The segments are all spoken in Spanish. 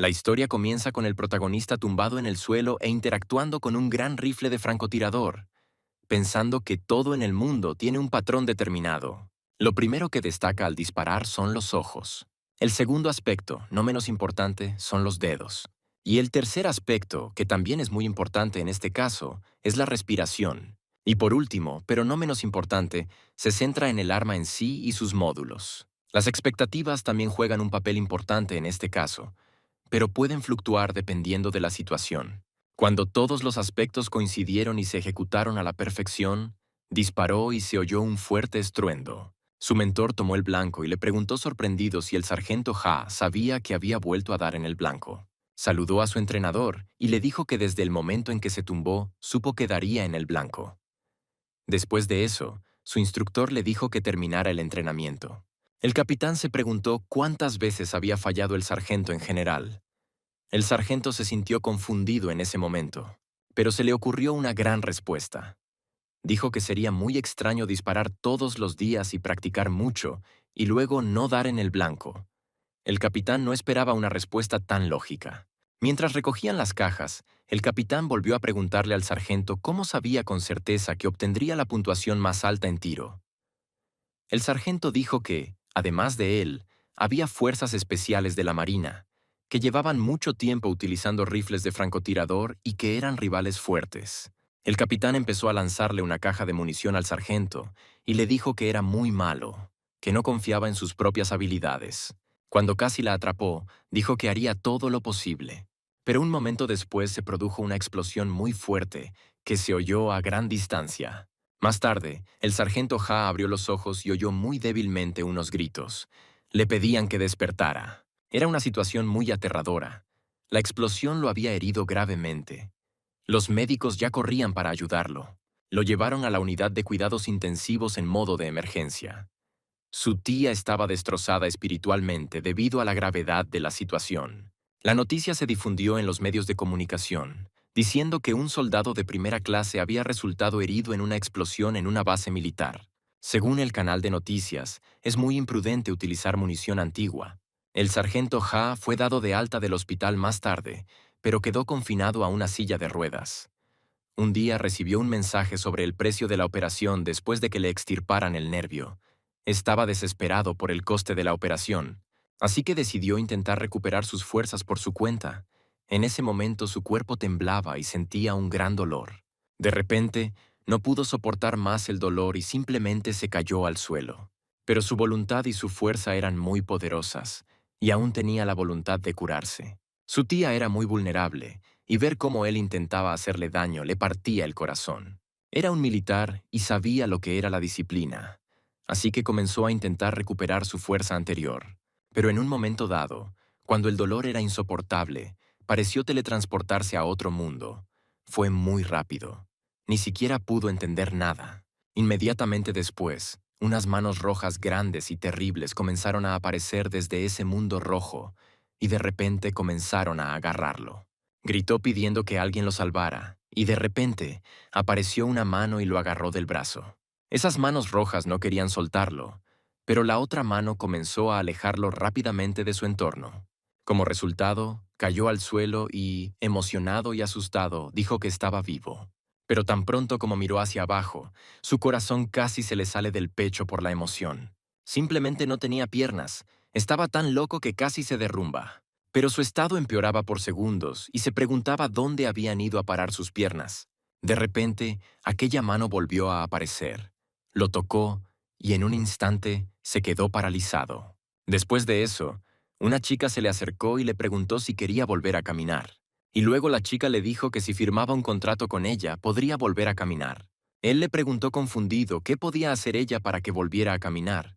La historia comienza con el protagonista tumbado en el suelo e interactuando con un gran rifle de francotirador, pensando que todo en el mundo tiene un patrón determinado. Lo primero que destaca al disparar son los ojos. El segundo aspecto, no menos importante, son los dedos. Y el tercer aspecto, que también es muy importante en este caso, es la respiración. Y por último, pero no menos importante, se centra en el arma en sí y sus módulos. Las expectativas también juegan un papel importante en este caso, pero pueden fluctuar dependiendo de la situación. Cuando todos los aspectos coincidieron y se ejecutaron a la perfección, disparó y se oyó un fuerte estruendo. Su mentor tomó el blanco y le preguntó sorprendido si el sargento Ha sabía que había vuelto a dar en el blanco. Saludó a su entrenador y le dijo que desde el momento en que se tumbó, supo que daría en el blanco. Después de eso, su instructor le dijo que terminara el entrenamiento. El capitán se preguntó cuántas veces había fallado el sargento en general. El sargento se sintió confundido en ese momento, pero se le ocurrió una gran respuesta. Dijo que sería muy extraño disparar todos los días y practicar mucho, y luego no dar en el blanco. El capitán no esperaba una respuesta tan lógica. Mientras recogían las cajas, el capitán volvió a preguntarle al sargento cómo sabía con certeza que obtendría la puntuación más alta en tiro. El sargento dijo que, además de él, había fuerzas especiales de la Marina, que llevaban mucho tiempo utilizando rifles de francotirador y que eran rivales fuertes. El capitán empezó a lanzarle una caja de munición al sargento y le dijo que era muy malo, que no confiaba en sus propias habilidades. Cuando casi la atrapó, dijo que haría todo lo posible. Pero un momento después se produjo una explosión muy fuerte que se oyó a gran distancia. Más tarde, el sargento Ha abrió los ojos y oyó muy débilmente unos gritos. Le pedían que despertara. Era una situación muy aterradora. La explosión lo había herido gravemente. Los médicos ya corrían para ayudarlo. Lo llevaron a la unidad de cuidados intensivos en modo de emergencia. Su tía estaba destrozada espiritualmente debido a la gravedad de la situación. La noticia se difundió en los medios de comunicación, diciendo que un soldado de primera clase había resultado herido en una explosión en una base militar. Según el canal de noticias, es muy imprudente utilizar munición antigua. El sargento Ha fue dado de alta del hospital más tarde, pero quedó confinado a una silla de ruedas. Un día recibió un mensaje sobre el precio de la operación después de que le extirparan el nervio. Estaba desesperado por el coste de la operación, así que decidió intentar recuperar sus fuerzas por su cuenta. En ese momento su cuerpo temblaba y sentía un gran dolor. De repente, no pudo soportar más el dolor y simplemente se cayó al suelo. Pero su voluntad y su fuerza eran muy poderosas, y aún tenía la voluntad de curarse. Su tía era muy vulnerable, y ver cómo él intentaba hacerle daño le partía el corazón. Era un militar y sabía lo que era la disciplina, así que comenzó a intentar recuperar su fuerza anterior. Pero en un momento dado, cuando el dolor era insoportable, pareció teletransportarse a otro mundo. Fue muy rápido. Ni siquiera pudo entender nada. Inmediatamente después, unas manos rojas grandes y terribles comenzaron a aparecer desde ese mundo rojo, y de repente comenzaron a agarrarlo. Gritó pidiendo que alguien lo salvara, y de repente apareció una mano y lo agarró del brazo. Esas manos rojas no querían soltarlo, pero la otra mano comenzó a alejarlo rápidamente de su entorno. Como resultado, cayó al suelo y, emocionado y asustado, dijo que estaba vivo. Pero tan pronto como miró hacia abajo, su corazón casi se le sale del pecho por la emoción. Simplemente no tenía piernas, estaba tan loco que casi se derrumba. Pero su estado empeoraba por segundos y se preguntaba dónde habían ido a parar sus piernas. De repente, aquella mano volvió a aparecer. Lo tocó y en un instante se quedó paralizado. Después de eso, una chica se le acercó y le preguntó si quería volver a caminar. Y luego la chica le dijo que si firmaba un contrato con ella, podría volver a caminar. Él le preguntó confundido qué podía hacer ella para que volviera a caminar.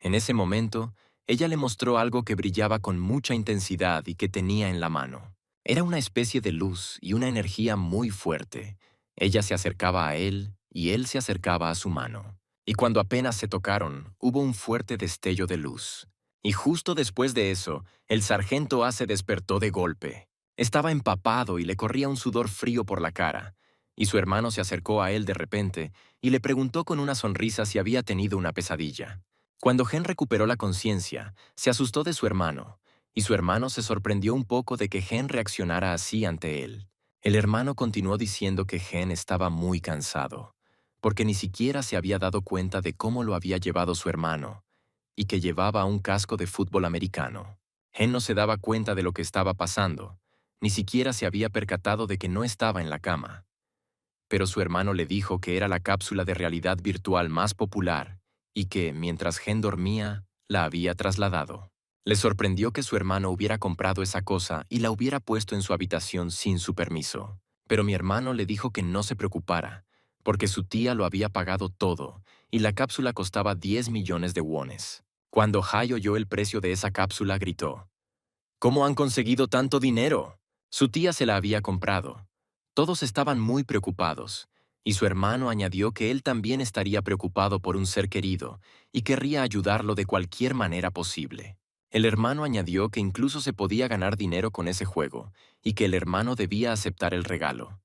En ese momento, ella le mostró algo que brillaba con mucha intensidad y que tenía en la mano. Era una especie de luz y una energía muy fuerte. Ella se acercaba a él y él se acercaba a su mano. Y cuando apenas se tocaron, hubo un fuerte destello de luz. Y justo después de eso, el sargento A se despertó de golpe. Estaba empapado y le corría un sudor frío por la cara. Y su hermano se acercó a él de repente y le preguntó con una sonrisa si había tenido una pesadilla. Cuando Gen recuperó la conciencia, se asustó de su hermano, y su hermano se sorprendió un poco de que Gen reaccionara así ante él. El hermano continuó diciendo que Gen estaba muy cansado, porque ni siquiera se había dado cuenta de cómo lo había llevado su hermano, y que llevaba un casco de fútbol americano. Gen no se daba cuenta de lo que estaba pasando, ni siquiera se había percatado de que no estaba en la cama. Pero su hermano le dijo que era la cápsula de realidad virtual más popular y que, mientras Gen dormía, la había trasladado. Le sorprendió que su hermano hubiera comprado esa cosa y la hubiera puesto en su habitación sin su permiso. Pero mi hermano le dijo que no se preocupara, porque su tía lo había pagado todo y la cápsula costaba 10 millones de wones. Cuando Hai oyó el precio de esa cápsula, gritó: ¿Cómo han conseguido tanto dinero? Su tía se la había comprado. Todos estaban muy preocupados, y su hermano añadió que él también estaría preocupado por un ser querido y querría ayudarlo de cualquier manera posible. El hermano añadió que incluso se podía ganar dinero con ese juego y que el hermano debía aceptar el regalo.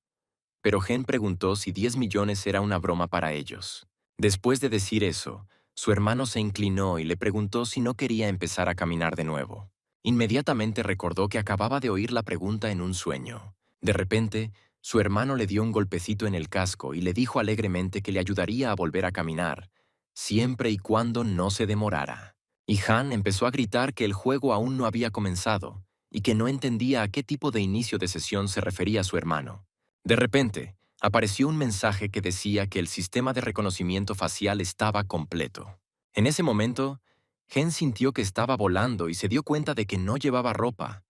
Pero Gen preguntó si 10 millones era una broma para ellos. Después de decir eso, su hermano se inclinó y le preguntó si no quería empezar a caminar de nuevo. Inmediatamente recordó que acababa de oír la pregunta en un sueño. De repente, su hermano le dio un golpecito en el casco y le dijo alegremente que le ayudaría a volver a caminar, siempre y cuando no se demorara. Y Han empezó a gritar que el juego aún no había comenzado y que no entendía a qué tipo de inicio de sesión se refería su hermano. De repente, apareció un mensaje que decía que el sistema de reconocimiento facial estaba completo. En ese momento, Gen sintió que estaba volando y se dio cuenta de que no llevaba ropa.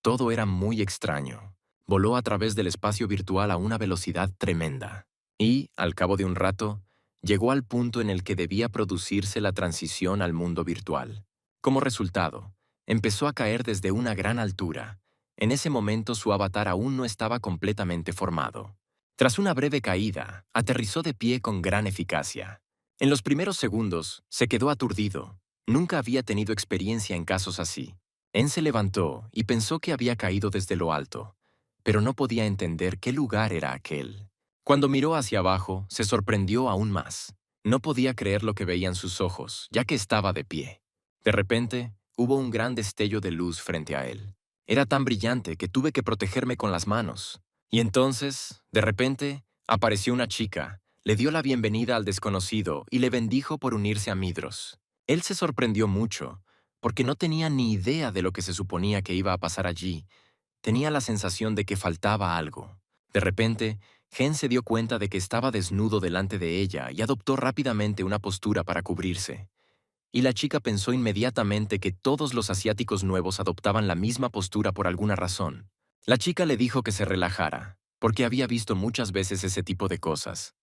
Todo era muy extraño. Voló a través del espacio virtual a una velocidad tremenda. Y, al cabo de un rato, llegó al punto en el que debía producirse la transición al mundo virtual. Como resultado, empezó a caer desde una gran altura. En ese momento su avatar aún no estaba completamente formado. Tras una breve caída, aterrizó de pie con gran eficacia. En los primeros segundos, se quedó aturdido. Nunca había tenido experiencia en casos así. En se levantó y pensó que había caído desde lo alto, pero no podía entender qué lugar era aquel. Cuando miró hacia abajo, se sorprendió aún más. No podía creer lo que veían sus ojos, ya que estaba de pie. De repente, hubo un gran destello de luz frente a él. Era tan brillante que tuve que protegerme con las manos. Y entonces, de repente, apareció una chica, le dio la bienvenida al desconocido y le bendijo por unirse a Midros. Él se sorprendió mucho, porque no tenía ni idea de lo que se suponía que iba a pasar allí. Tenía la sensación de que faltaba algo. De repente, Gen se dio cuenta de que estaba desnudo delante de ella y adoptó rápidamente una postura para cubrirse. Y la chica pensó inmediatamente que todos los asiáticos nuevos adoptaban la misma postura por alguna razón. La chica le dijo que se relajara, porque había visto muchas veces ese tipo de cosas.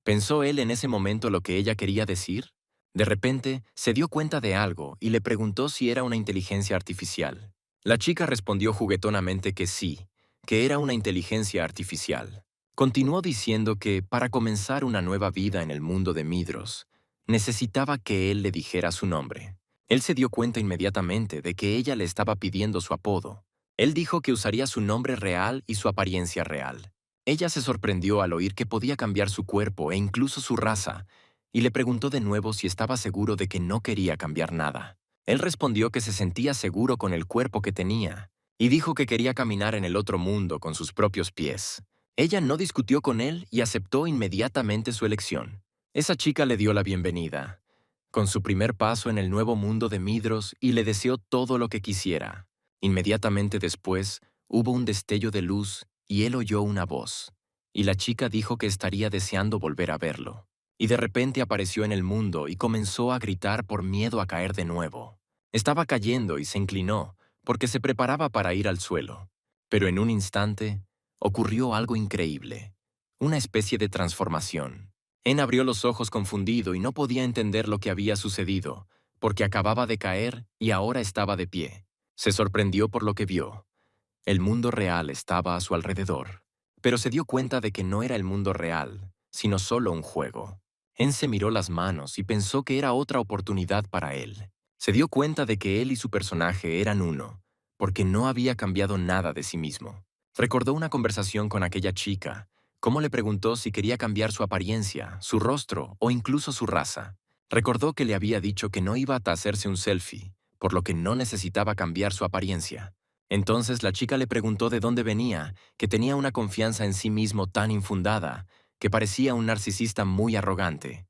¿Pensó él en ese momento lo que ella quería decir? De repente, se dio cuenta de algo y le preguntó si era una inteligencia artificial. La chica respondió juguetonamente que sí, que era una inteligencia artificial. Continuó diciendo que, para comenzar una nueva vida en el mundo de Midros, necesitaba que él le dijera su nombre. Él se dio cuenta inmediatamente de que ella le estaba pidiendo su apodo. Él dijo que usaría su nombre real y su apariencia real. Ella se sorprendió al oír que podía cambiar su cuerpo e incluso su raza, y le preguntó de nuevo si estaba seguro de que no quería cambiar nada. Él respondió que se sentía seguro con el cuerpo que tenía, y dijo que quería caminar en el otro mundo con sus propios pies. Ella no discutió con él y aceptó inmediatamente su elección. Esa chica le dio la bienvenida, con su primer paso en el nuevo mundo de Midros, y le deseó todo lo que quisiera. Inmediatamente después, hubo un destello de luz y él oyó una voz, y la chica dijo que estaría deseando volver a verlo. Y de repente apareció en el mundo y comenzó a gritar por miedo a caer de nuevo. Estaba cayendo y se inclinó, porque se preparaba para ir al suelo. Pero en un instante, ocurrió algo increíble, una especie de transformación. En abrió los ojos confundido y no podía entender lo que había sucedido, porque acababa de caer y ahora estaba de pie. Se sorprendió por lo que vio. El mundo real estaba a su alrededor, pero se dio cuenta de que no era el mundo real, sino solo un juego. En se miró las manos y pensó que era otra oportunidad para él. Se dio cuenta de que él y su personaje eran uno, porque no había cambiado nada de sí mismo. Recordó una conversación con aquella chica, cómo le preguntó si quería cambiar su apariencia, su rostro o incluso su raza. Recordó que le había dicho que no iba a hacerse un selfie, por lo que no necesitaba cambiar su apariencia. Entonces la chica le preguntó de dónde venía, que tenía una confianza en sí mismo tan infundada, que parecía un narcisista muy arrogante.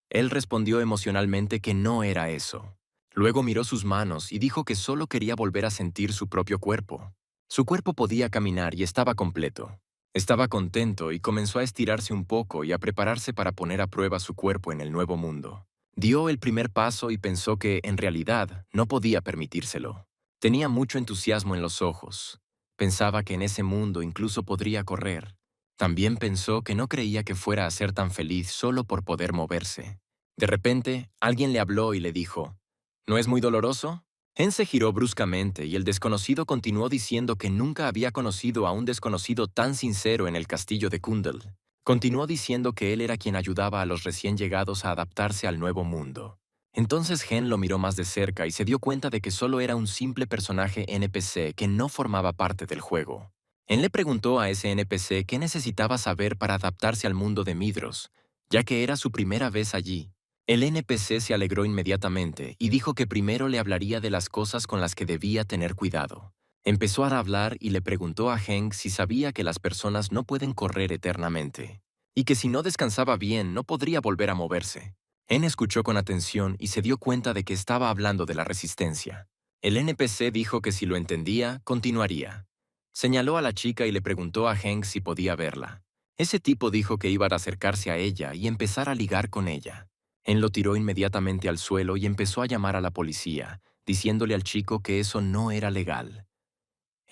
Él respondió emocionalmente que no era eso. Luego miró sus manos y dijo que solo quería volver a sentir su propio cuerpo. Su cuerpo podía caminar y estaba completo. Estaba contento y comenzó a estirarse un poco y a prepararse para poner a prueba su cuerpo en el nuevo mundo. Dio el primer paso y pensó que, en realidad, no podía permitírselo. Tenía mucho entusiasmo en los ojos. Pensaba que en ese mundo incluso podría correr. También pensó que no creía que fuera a ser tan feliz solo por poder moverse. De repente, alguien le habló y le dijo, ¿no es muy doloroso? Hen se giró bruscamente y el desconocido continuó diciendo que nunca había conocido a un desconocido tan sincero en el castillo de Kundal. Continuó diciendo que él era quien ayudaba a los recién llegados a adaptarse al nuevo mundo. Entonces Hen lo miró más de cerca y se dio cuenta de que solo era un simple personaje NPC que no formaba parte del juego. Hen le preguntó a ese NPC qué necesitaba saber para adaptarse al mundo de Midros, ya que era su primera vez allí. El NPC se alegró inmediatamente y dijo que primero le hablaría de las cosas con las que debía tener cuidado. Empezó a hablar y le preguntó a Hank si sabía que las personas no pueden correr eternamente, y que si no descansaba bien no podría volver a moverse. Hen escuchó con atención y se dio cuenta de que estaba hablando de la resistencia. El NPC dijo que si lo entendía, continuaría. Señaló a la chica y le preguntó a Hank si podía verla. Ese tipo dijo que iba a acercarse a ella y empezar a ligar con ella. Hen lo tiró inmediatamente al suelo y empezó a llamar a la policía, diciéndole al chico que eso no era legal.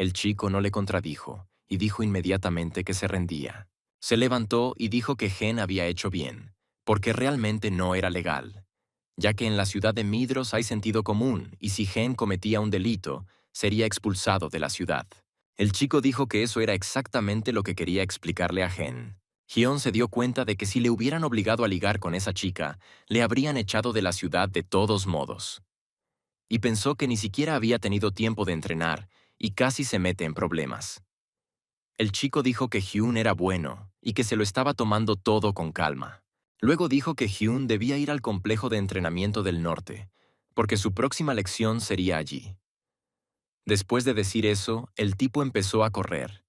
El chico no le contradijo y dijo inmediatamente que se rendía. Se levantó y dijo que Hen había hecho bien, porque realmente no era legal, ya que en la ciudad de Midros hay sentido común y si Hen cometía un delito, sería expulsado de la ciudad. El chico dijo que eso era exactamente lo que quería explicarle a Hen. Hyun se dio cuenta de que si le hubieran obligado a ligar con esa chica, le habrían echado de la ciudad de todos modos. Y pensó que ni siquiera había tenido tiempo de entrenar y casi se mete en problemas. El chico dijo que Hyun era bueno y que se lo estaba tomando todo con calma. Luego dijo que Hyun debía ir al complejo de entrenamiento del norte, porque su próxima lección sería allí. Después de decir eso, el tipo empezó a correr,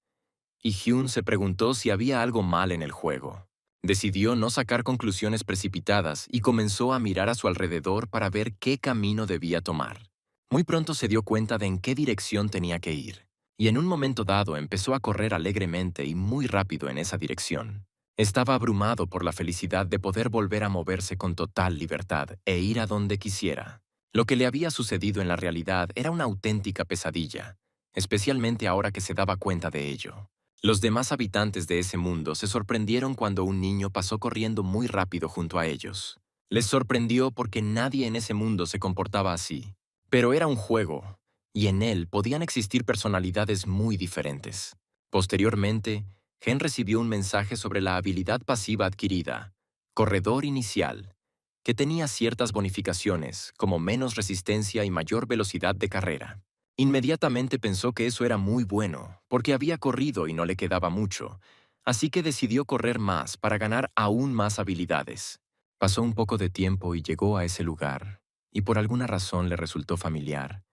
y Hyun se preguntó si había algo mal en el juego. Decidió no sacar conclusiones precipitadas y comenzó a mirar a su alrededor para ver qué camino debía tomar. Muy pronto se dio cuenta de en qué dirección tenía que ir, y en un momento dado empezó a correr alegremente y muy rápido en esa dirección. Estaba abrumado por la felicidad de poder volver a moverse con total libertad e ir a donde quisiera. Lo que le había sucedido en la realidad era una auténtica pesadilla, especialmente ahora que se daba cuenta de ello. Los demás habitantes de ese mundo se sorprendieron cuando un niño pasó corriendo muy rápido junto a ellos. Les sorprendió porque nadie en ese mundo se comportaba así. Pero era un juego, y en él podían existir personalidades muy diferentes. Posteriormente, Gen recibió un mensaje sobre la habilidad pasiva adquirida, Corredor Inicial, que tenía ciertas bonificaciones, como menos resistencia y mayor velocidad de carrera. Inmediatamente pensó que eso era muy bueno, porque había corrido y no le quedaba mucho, así que decidió correr más para ganar aún más habilidades. Pasó un poco de tiempo y llegó a ese lugar, y por alguna razón le resultó familiar,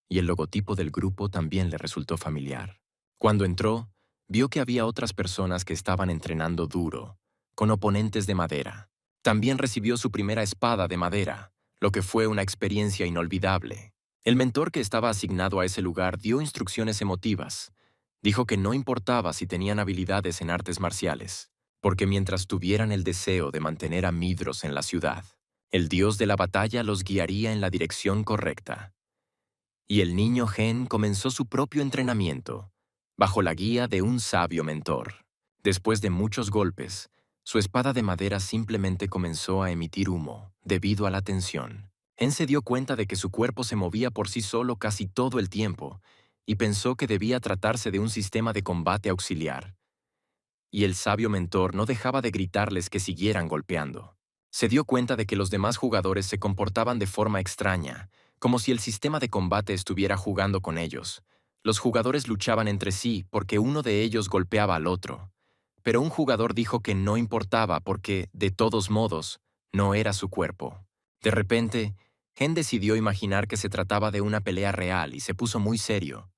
y el logotipo del grupo también le resultó familiar. Cuando entró, vio que había otras personas que estaban entrenando duro, con oponentes de madera. También recibió su primera espada de madera, lo que fue una experiencia inolvidable. El mentor que estaba asignado a ese lugar dio instrucciones emotivas. Dijo que no importaba si tenían habilidades en artes marciales, porque mientras tuvieran el deseo de mantener a Midros en la ciudad, el dios de la batalla los guiaría en la dirección correcta. Y el niño Gen comenzó su propio entrenamiento, bajo la guía de un sabio mentor. Después de muchos golpes, su espada de madera simplemente comenzó a emitir humo, debido a la tensión. Gen se dio cuenta de que su cuerpo se movía por sí solo casi todo el tiempo, y pensó que debía tratarse de un sistema de combate auxiliar. Y el sabio mentor no dejaba de gritarles que siguieran golpeando. Se dio cuenta de que los demás jugadores se comportaban de forma extraña, como si el sistema de combate estuviera jugando con ellos. Los jugadores luchaban entre sí porque uno de ellos golpeaba al otro. Pero un jugador dijo que no importaba porque, de todos modos, no era su cuerpo. De repente, Gen decidió imaginar que se trataba de una pelea real y se puso muy serio.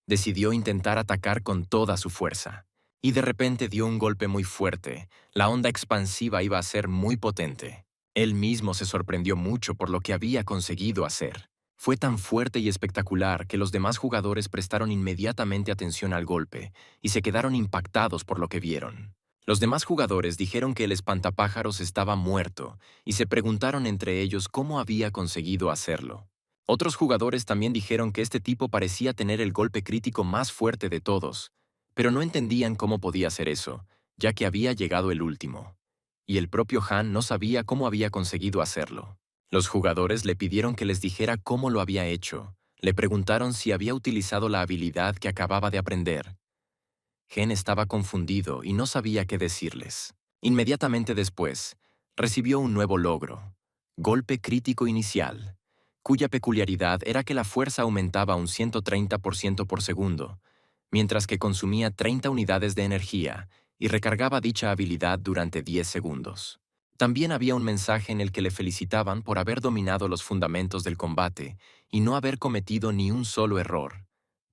Decidió intentar atacar con toda su fuerza. Y de repente dio un golpe muy fuerte. La onda expansiva iba a ser muy potente. Él mismo se sorprendió mucho por lo que había conseguido hacer. Fue tan fuerte y espectacular que los demás jugadores prestaron inmediatamente atención al golpe y se quedaron impactados por lo que vieron. Los demás jugadores dijeron que el espantapájaros estaba muerto y se preguntaron entre ellos cómo había conseguido hacerlo. Otros jugadores también dijeron que este tipo parecía tener el golpe crítico más fuerte de todos, pero no entendían cómo podía hacer eso, ya que había llegado el último. Y el propio Han no sabía cómo había conseguido hacerlo. Los jugadores le pidieron que les dijera cómo lo había hecho. Le preguntaron si había utilizado la habilidad que acababa de aprender. Gen estaba confundido y no sabía qué decirles. Inmediatamente después, recibió un nuevo logro, golpe crítico inicial, cuya peculiaridad era que la fuerza aumentaba un 130% por segundo, mientras que consumía 30 unidades de energía y recargaba dicha habilidad durante 10 segundos. También había un mensaje en el que le felicitaban por haber dominado los fundamentos del combate y no haber cometido ni un solo error,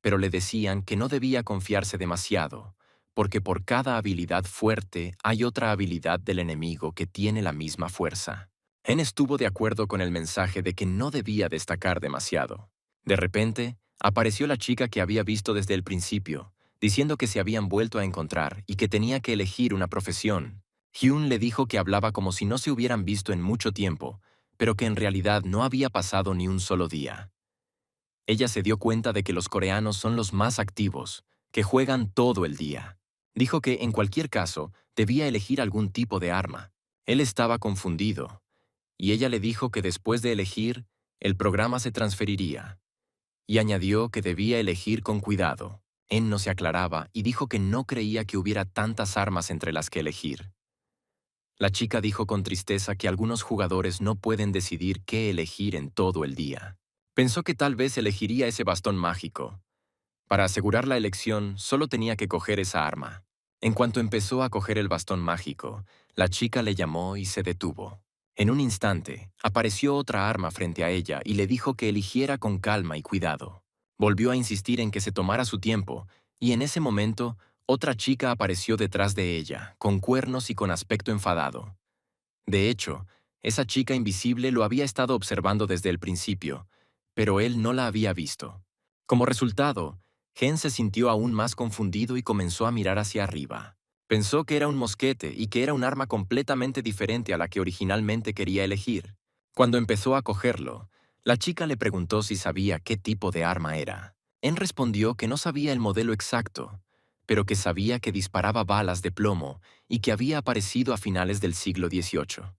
pero le decían que no debía confiarse demasiado, porque por cada habilidad fuerte hay otra habilidad del enemigo que tiene la misma fuerza. Gen estuvo de acuerdo con el mensaje de que no debía destacar demasiado. De repente, apareció la chica que había visto desde el principio, diciendo que se habían vuelto a encontrar y que tenía que elegir una profesión. Hyun le dijo que hablaba como si no se hubieran visto en mucho tiempo, pero que en realidad no había pasado ni un solo día. Ella se dio cuenta de que los coreanos son los más activos, que juegan todo el día. Dijo que, en cualquier caso, debía elegir algún tipo de arma. Él estaba confundido, y ella le dijo que después de elegir, el programa se transferiría. Y añadió que debía elegir con cuidado. Él no se aclaraba y dijo que no creía que hubiera tantas armas entre las que elegir. La chica dijo con tristeza que algunos jugadores no pueden decidir qué elegir en todo el día. Pensó que tal vez elegiría ese bastón mágico. Para asegurar la elección, solo tenía que coger esa arma. En cuanto empezó a coger el bastón mágico, la chica le llamó y se detuvo. En un instante, apareció otra arma frente a ella y le dijo que eligiera con calma y cuidado. Volvió a insistir en que se tomara su tiempo, y en ese momento, otra chica apareció detrás de ella, con cuernos y con aspecto enfadado. De hecho, esa chica invisible lo había estado observando desde el principio, pero él no la había visto. Como resultado, Gen se sintió aún más confundido y comenzó a mirar hacia arriba. Pensó que era un mosquete y que era un arma completamente diferente a la que originalmente quería elegir. Cuando empezó a cogerlo, la chica le preguntó si sabía qué tipo de arma era. Él respondió que no sabía el modelo exacto, pero que sabía que disparaba balas de plomo y que había aparecido a finales del siglo XVIII.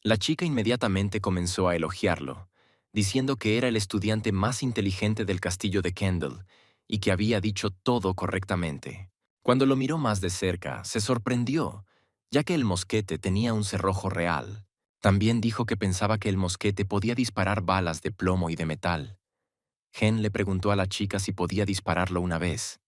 La chica inmediatamente comenzó a elogiarlo, diciendo que era el estudiante más inteligente del castillo de Kendall y que había dicho todo correctamente. Cuando lo miró más de cerca, se sorprendió, ya que el mosquete tenía un cerrojo real. También dijo que pensaba que el mosquete podía disparar balas de plomo y de metal. Gen le preguntó a la chica si podía dispararlo una vez.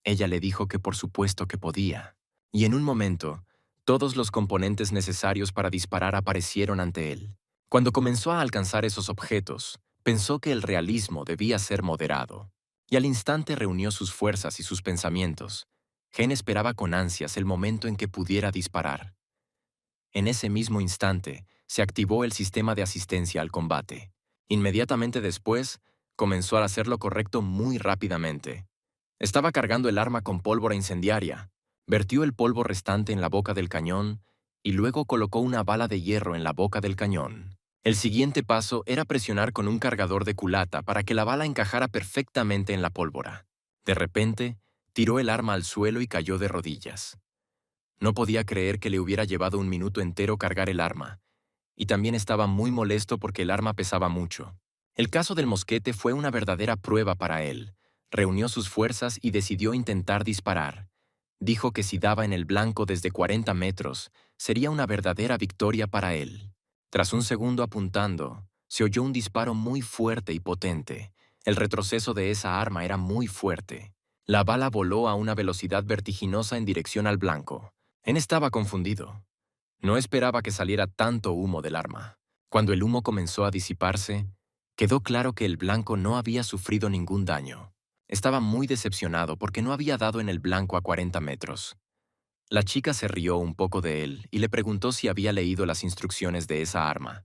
Ella le dijo que por supuesto que podía. Y en un momento, todos los componentes necesarios para disparar aparecieron ante él. Cuando comenzó a alcanzar esos objetos, pensó que el realismo debía ser moderado. Y al instante reunió sus fuerzas y sus pensamientos. Gen esperaba con ansias el momento en que pudiera disparar. En ese mismo instante, se activó el sistema de asistencia al combate. Inmediatamente después, comenzó a hacer lo correcto muy rápidamente. Estaba cargando el arma con pólvora incendiaria. Vertió el polvo restante en la boca del cañón y luego colocó una bala de hierro en la boca del cañón. El siguiente paso era presionar con un cargador de culata para que la bala encajara perfectamente en la pólvora. De repente, tiró el arma al suelo y cayó de rodillas. No podía creer que le hubiera llevado un minuto entero cargar el arma, y también estaba muy molesto porque el arma pesaba mucho. El caso del mosquete fue una verdadera prueba para él. Reunió sus fuerzas y decidió intentar disparar. Dijo que si daba en el blanco desde 40 metros, sería una verdadera victoria para él. Tras un segundo apuntando, se oyó un disparo muy fuerte y potente. El retroceso de esa arma era muy fuerte. La bala voló a una velocidad vertiginosa en dirección al blanco. Él estaba confundido. No esperaba que saliera tanto humo del arma. Cuando el humo comenzó a disiparse, quedó claro que el blanco no había sufrido ningún daño. Estaba muy decepcionado porque no había dado en el blanco a 40 metros. La chica se rió un poco de él y le preguntó si había leído las instrucciones de esa arma,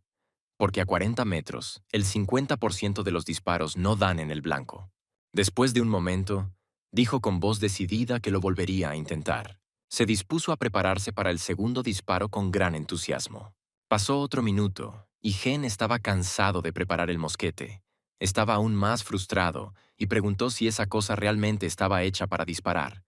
porque a 40 metros, el 50% de los disparos no dan en el blanco. Después de un momento, dijo con voz decidida que lo volvería a intentar. Se dispuso a prepararse para el segundo disparo con gran entusiasmo. Pasó otro minuto, y Gen estaba cansado de preparar el mosquete. Estaba aún más frustrado y preguntó si esa cosa realmente estaba hecha para disparar.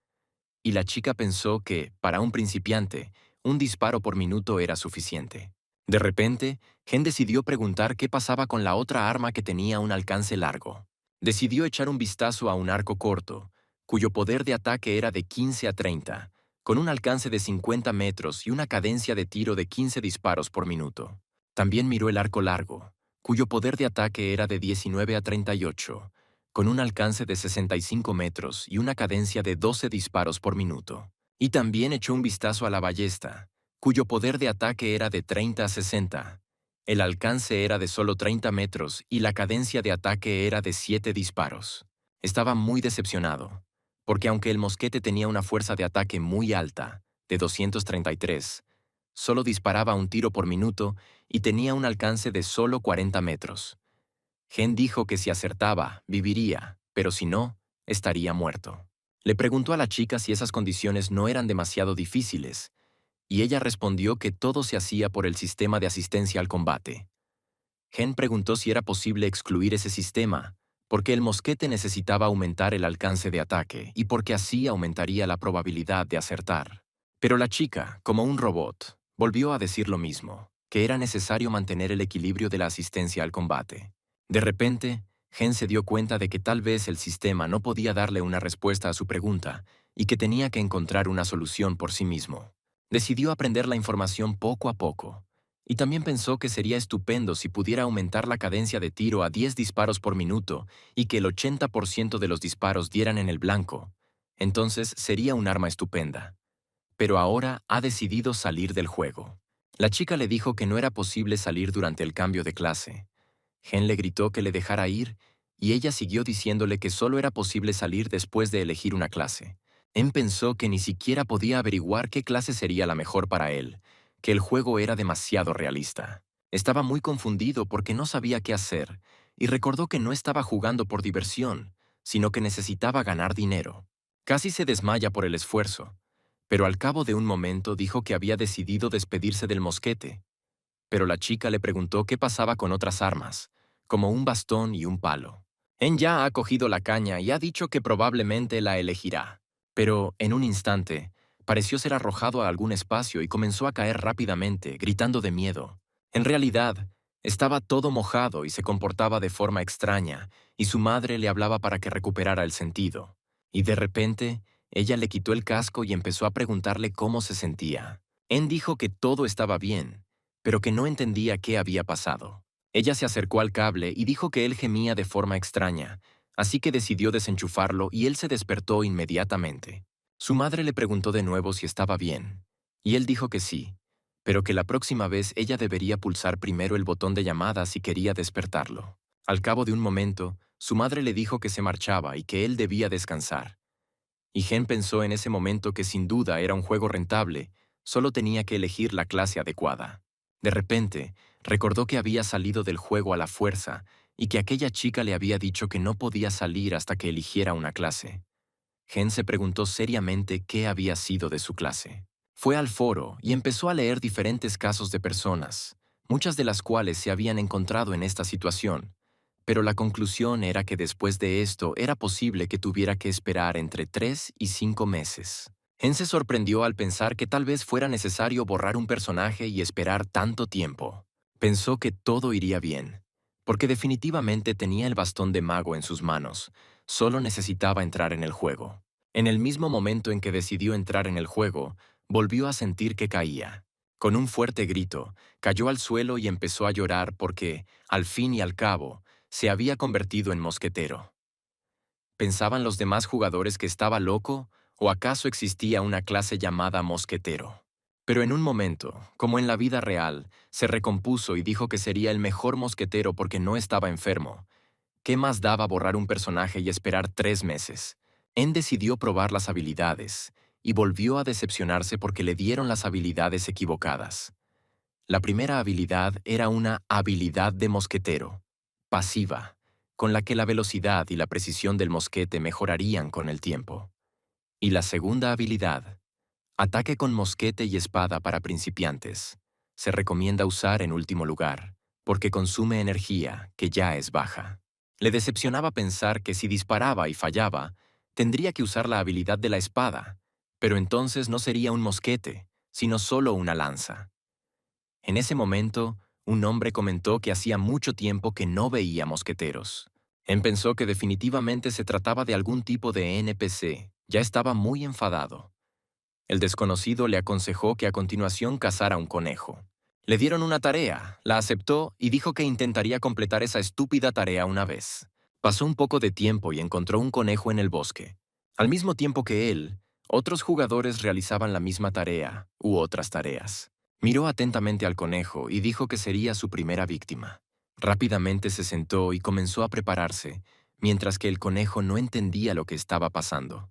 Y la chica pensó que, para un principiante, un disparo por minuto era suficiente. De repente, Gen decidió preguntar qué pasaba con la otra arma que tenía un alcance largo. Decidió echar un vistazo a un arco corto, cuyo poder de ataque era de 15 a 30, con un alcance de 50 metros y una cadencia de tiro de 15 disparos por minuto. También miró el arco largo, cuyo poder de ataque era de 19 a 38, con un alcance de 65 metros y una cadencia de 12 disparos por minuto. Y también echó un vistazo a la ballesta, cuyo poder de ataque era de 30 a 60. El alcance era de solo 30 metros y la cadencia de ataque era de 7 disparos. Estaba muy decepcionado, porque aunque el mosquete tenía una fuerza de ataque muy alta, de 233, solo disparaba un tiro por minuto y tenía un alcance de solo 40 metros. Gen dijo que si acertaba, viviría, pero si no, estaría muerto. Le preguntó a la chica si esas condiciones no eran demasiado difíciles, y ella respondió que todo se hacía por el sistema de asistencia al combate. Gen preguntó si era posible excluir ese sistema, porque el mosquete necesitaba aumentar el alcance de ataque y porque así aumentaría la probabilidad de acertar. Pero la chica, como un robot, volvió a decir lo mismo, que era necesario mantener el equilibrio de la asistencia al combate. De repente, Gen se dio cuenta de que tal vez el sistema no podía darle una respuesta a su pregunta y que tenía que encontrar una solución por sí mismo. Decidió aprender la información poco a poco, y también pensó que sería estupendo si pudiera aumentar la cadencia de tiro a 10 disparos por minuto y que el 80% de los disparos dieran en el blanco. Entonces sería un arma estupenda. Pero ahora ha decidido salir del juego. La chica le dijo que no era posible salir durante el cambio de clase. Gen le gritó que le dejara ir, y ella siguió diciéndole que solo era posible salir después de elegir una clase. En pensó que ni siquiera podía averiguar qué clase sería la mejor para él, que el juego era demasiado realista. Estaba muy confundido porque no sabía qué hacer, y recordó que no estaba jugando por diversión, sino que necesitaba ganar dinero. Casi se desmaya por el esfuerzo, pero al cabo de un momento dijo que había decidido despedirse del mosquete. Pero la chica le preguntó qué pasaba con otras armas, como un bastón y un palo. En ya ha cogido la caña y ha dicho que probablemente la elegirá. Pero, en un instante, pareció ser arrojado a algún espacio y comenzó a caer rápidamente, gritando de miedo. En realidad, estaba todo mojado y se comportaba de forma extraña, y su madre le hablaba para que recuperara el sentido. Y de repente, ella le quitó el casco y empezó a preguntarle cómo se sentía. En dijo que todo estaba bien, pero que no entendía qué había pasado. Ella se acercó al cable y dijo que él gemía de forma extraña, así que decidió desenchufarlo y él se despertó inmediatamente. Su madre le preguntó de nuevo si estaba bien, y él dijo que sí, pero que la próxima vez ella debería pulsar primero el botón de llamada si quería despertarlo. Al cabo de un momento, su madre le dijo que se marchaba y que él debía descansar. Y Gen pensó en ese momento que sin duda era un juego rentable, solo tenía que elegir la clase adecuada. De repente, recordó que había salido del juego a la fuerza y que aquella chica le había dicho que no podía salir hasta que eligiera una clase. Gen se preguntó seriamente qué había sido de su clase. Fue al foro y empezó a leer diferentes casos de personas, muchas de las cuales se habían encontrado en esta situación, pero la conclusión era que después de esto era posible que tuviera que esperar entre 3 y 5 meses. Gen se sorprendió al pensar que tal vez fuera necesario borrar un personaje y esperar tanto tiempo. Pensó que todo iría bien, porque definitivamente tenía el bastón de mago en sus manos, solo necesitaba entrar en el juego. En el mismo momento en que decidió entrar en el juego, volvió a sentir que caía. Con un fuerte grito, cayó al suelo y empezó a llorar porque, al fin y al cabo, se había convertido en mosquetero. ¿Pensaban los demás jugadores que estaba loco o acaso existía una clase llamada mosquetero? Pero en un momento, como en la vida real, se recompuso y dijo que sería el mejor mosquetero porque no estaba enfermo. ¿Qué más daba borrar un personaje y esperar 3 meses? En decidió probar las habilidades, y volvió a decepcionarse porque le dieron las habilidades equivocadas. La primera habilidad era una habilidad de mosquetero, pasiva, con la que la velocidad y la precisión del mosquete mejorarían con el tiempo. Y la segunda habilidad, ataque con mosquete y espada para principiantes, se recomienda usar en último lugar, porque consume energía que ya es baja. Le decepcionaba pensar que si disparaba y fallaba, tendría que usar la habilidad de la espada, pero entonces no sería un mosquete, sino solo una lanza. En ese momento, un hombre comentó que hacía mucho tiempo que no veía mosqueteros. Pensó que definitivamente se trataba de algún tipo de NPC. Ya estaba muy enfadado. El desconocido le aconsejó que a continuación cazara un conejo. Le dieron una tarea, la aceptó y dijo que intentaría completar esa estúpida tarea una vez. Pasó un poco de tiempo y encontró un conejo en el bosque. Al mismo tiempo que él, otros jugadores realizaban la misma tarea u otras tareas. Miró atentamente al conejo y dijo que sería su primera víctima. Rápidamente se sentó y comenzó a prepararse, mientras que el conejo no entendía lo que estaba pasando.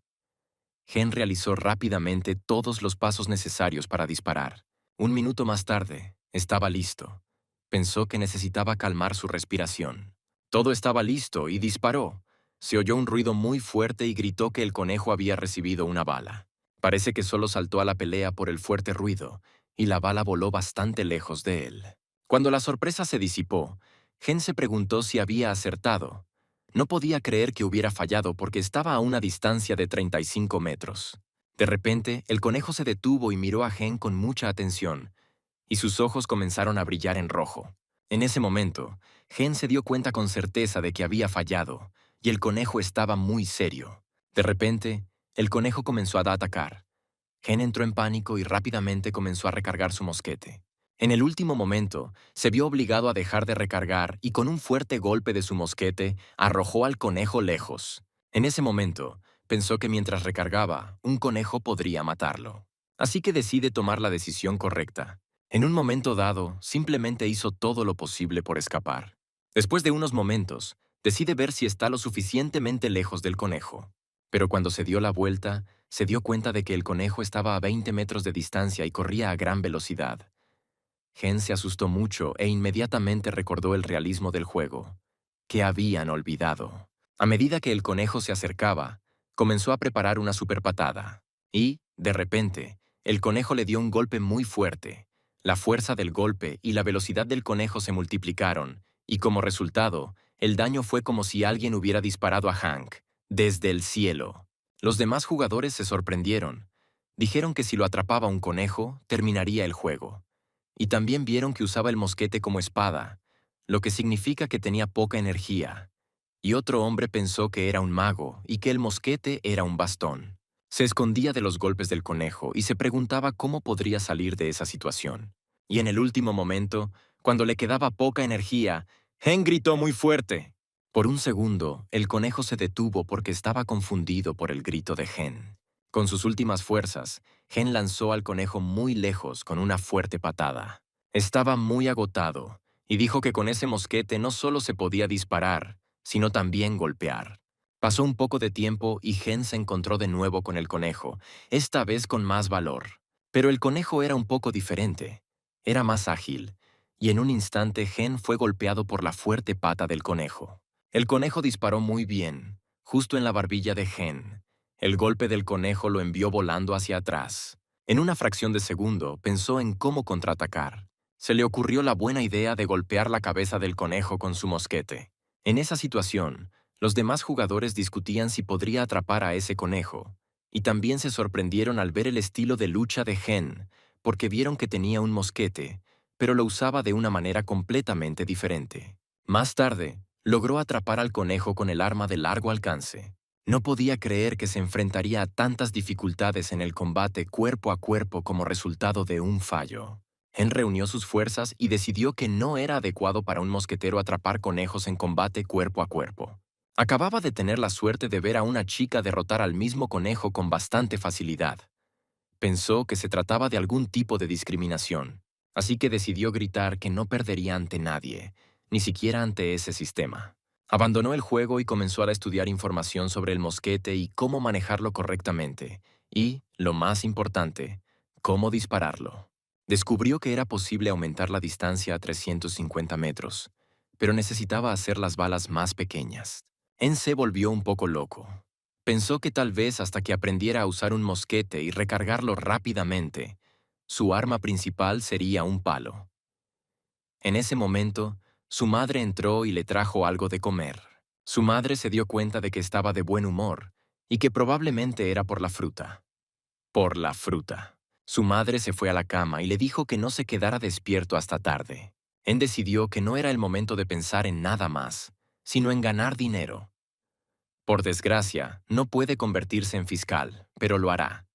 Gen realizó rápidamente todos los pasos necesarios para disparar. Un minuto más tarde, estaba listo. Pensó que necesitaba calmar su respiración. Todo estaba listo y disparó. Se oyó un ruido muy fuerte y gritó que el conejo había recibido una bala. Parece que solo saltó a la pelea por el fuerte ruido, y la bala voló bastante lejos de él. Cuando la sorpresa se disipó, Gen se preguntó si había acertado. No podía creer que hubiera fallado porque estaba a una distancia de 35 metros. De repente, el conejo se detuvo y miró a Gen con mucha atención, y sus ojos comenzaron a brillar en rojo. En ese momento, Gen se dio cuenta con certeza de que había fallado, y el conejo estaba muy serio. De repente, el conejo comenzó a atacar. Gen entró en pánico y rápidamente comenzó a recargar su mosquete. En el último momento, se vio obligado a dejar de recargar y con un fuerte golpe de su mosquete, arrojó al conejo lejos. En ese momento, pensó que mientras recargaba, un conejo podría matarlo. Así que decide tomar la decisión correcta. En un momento dado, simplemente hizo todo lo posible por escapar. Después de unos momentos, decide ver si está lo suficientemente lejos del conejo. Pero cuando se dio la vuelta, se dio cuenta de que el conejo estaba a 20 metros de distancia y corría a gran velocidad. Gen se asustó mucho e inmediatamente recordó el realismo del juego, que habían olvidado. A medida que el conejo se acercaba, comenzó a preparar una superpatada. Y, de repente, el conejo le dio un golpe muy fuerte. La fuerza del golpe y la velocidad del conejo se multiplicaron, y como resultado, el daño fue como si alguien hubiera disparado a Hank, desde el cielo. Los demás jugadores se sorprendieron. Dijeron que si lo atrapaba un conejo, terminaría el juego. Y también vieron que usaba el mosquete como espada, lo que significa que tenía poca energía. Y otro hombre pensó que era un mago y que el mosquete era un bastón. Se escondía de los golpes del conejo y se preguntaba cómo podría salir de esa situación. Y en el último momento, cuando le quedaba poca energía, Hen gritó muy fuerte. Por un segundo, el conejo se detuvo porque estaba confundido por el grito de Hen. Con sus últimas fuerzas, Gen lanzó al conejo muy lejos con una fuerte patada. Estaba muy agotado y dijo que con ese mosquete no solo se podía disparar, sino también golpear. Pasó un poco de tiempo y Gen se encontró de nuevo con el conejo, esta vez con más valor. Pero el conejo era un poco diferente. Era más ágil, y en un instante Gen fue golpeado por la fuerte pata del conejo. El conejo disparó muy bien, justo en la barbilla de Gen. El golpe del conejo lo envió volando hacia atrás. En una fracción de segundo pensó en cómo contraatacar. Se le ocurrió la buena idea de golpear la cabeza del conejo con su mosquete. En esa situación, los demás jugadores discutían si podría atrapar a ese conejo, y también se sorprendieron al ver el estilo de lucha de Gen, porque vieron que tenía un mosquete, pero lo usaba de una manera completamente diferente. Más tarde, logró atrapar al conejo con el arma de largo alcance. No podía creer que se enfrentaría a tantas dificultades en el combate cuerpo a cuerpo como resultado de un fallo. Él reunió sus fuerzas y decidió que no era adecuado para un mosquetero atrapar conejos en combate cuerpo a cuerpo. Acababa de tener la suerte de ver a una chica derrotar al mismo conejo con bastante facilidad. Pensó que se trataba de algún tipo de discriminación, así que decidió gritar que no perdería ante nadie, ni siquiera ante ese sistema. Abandonó el juego y comenzó a estudiar información sobre el mosquete y cómo manejarlo correctamente, y, lo más importante, cómo dispararlo. Descubrió que era posible aumentar la distancia a 350 metros, pero necesitaba hacer las balas más pequeñas. En se volvió un poco loco. Pensó que tal vez hasta que aprendiera a usar un mosquete y recargarlo rápidamente, su arma principal sería un palo. En ese momento, su madre entró y le trajo algo de comer. Su madre se dio cuenta de que estaba de buen humor y que probablemente era por la fruta. Por la fruta. Su madre se fue a la cama y le dijo que no se quedara despierto hasta tarde. Él decidió que no era el momento de pensar en nada más, sino en ganar dinero. Por desgracia, no puede convertirse en fiscal, pero lo hará.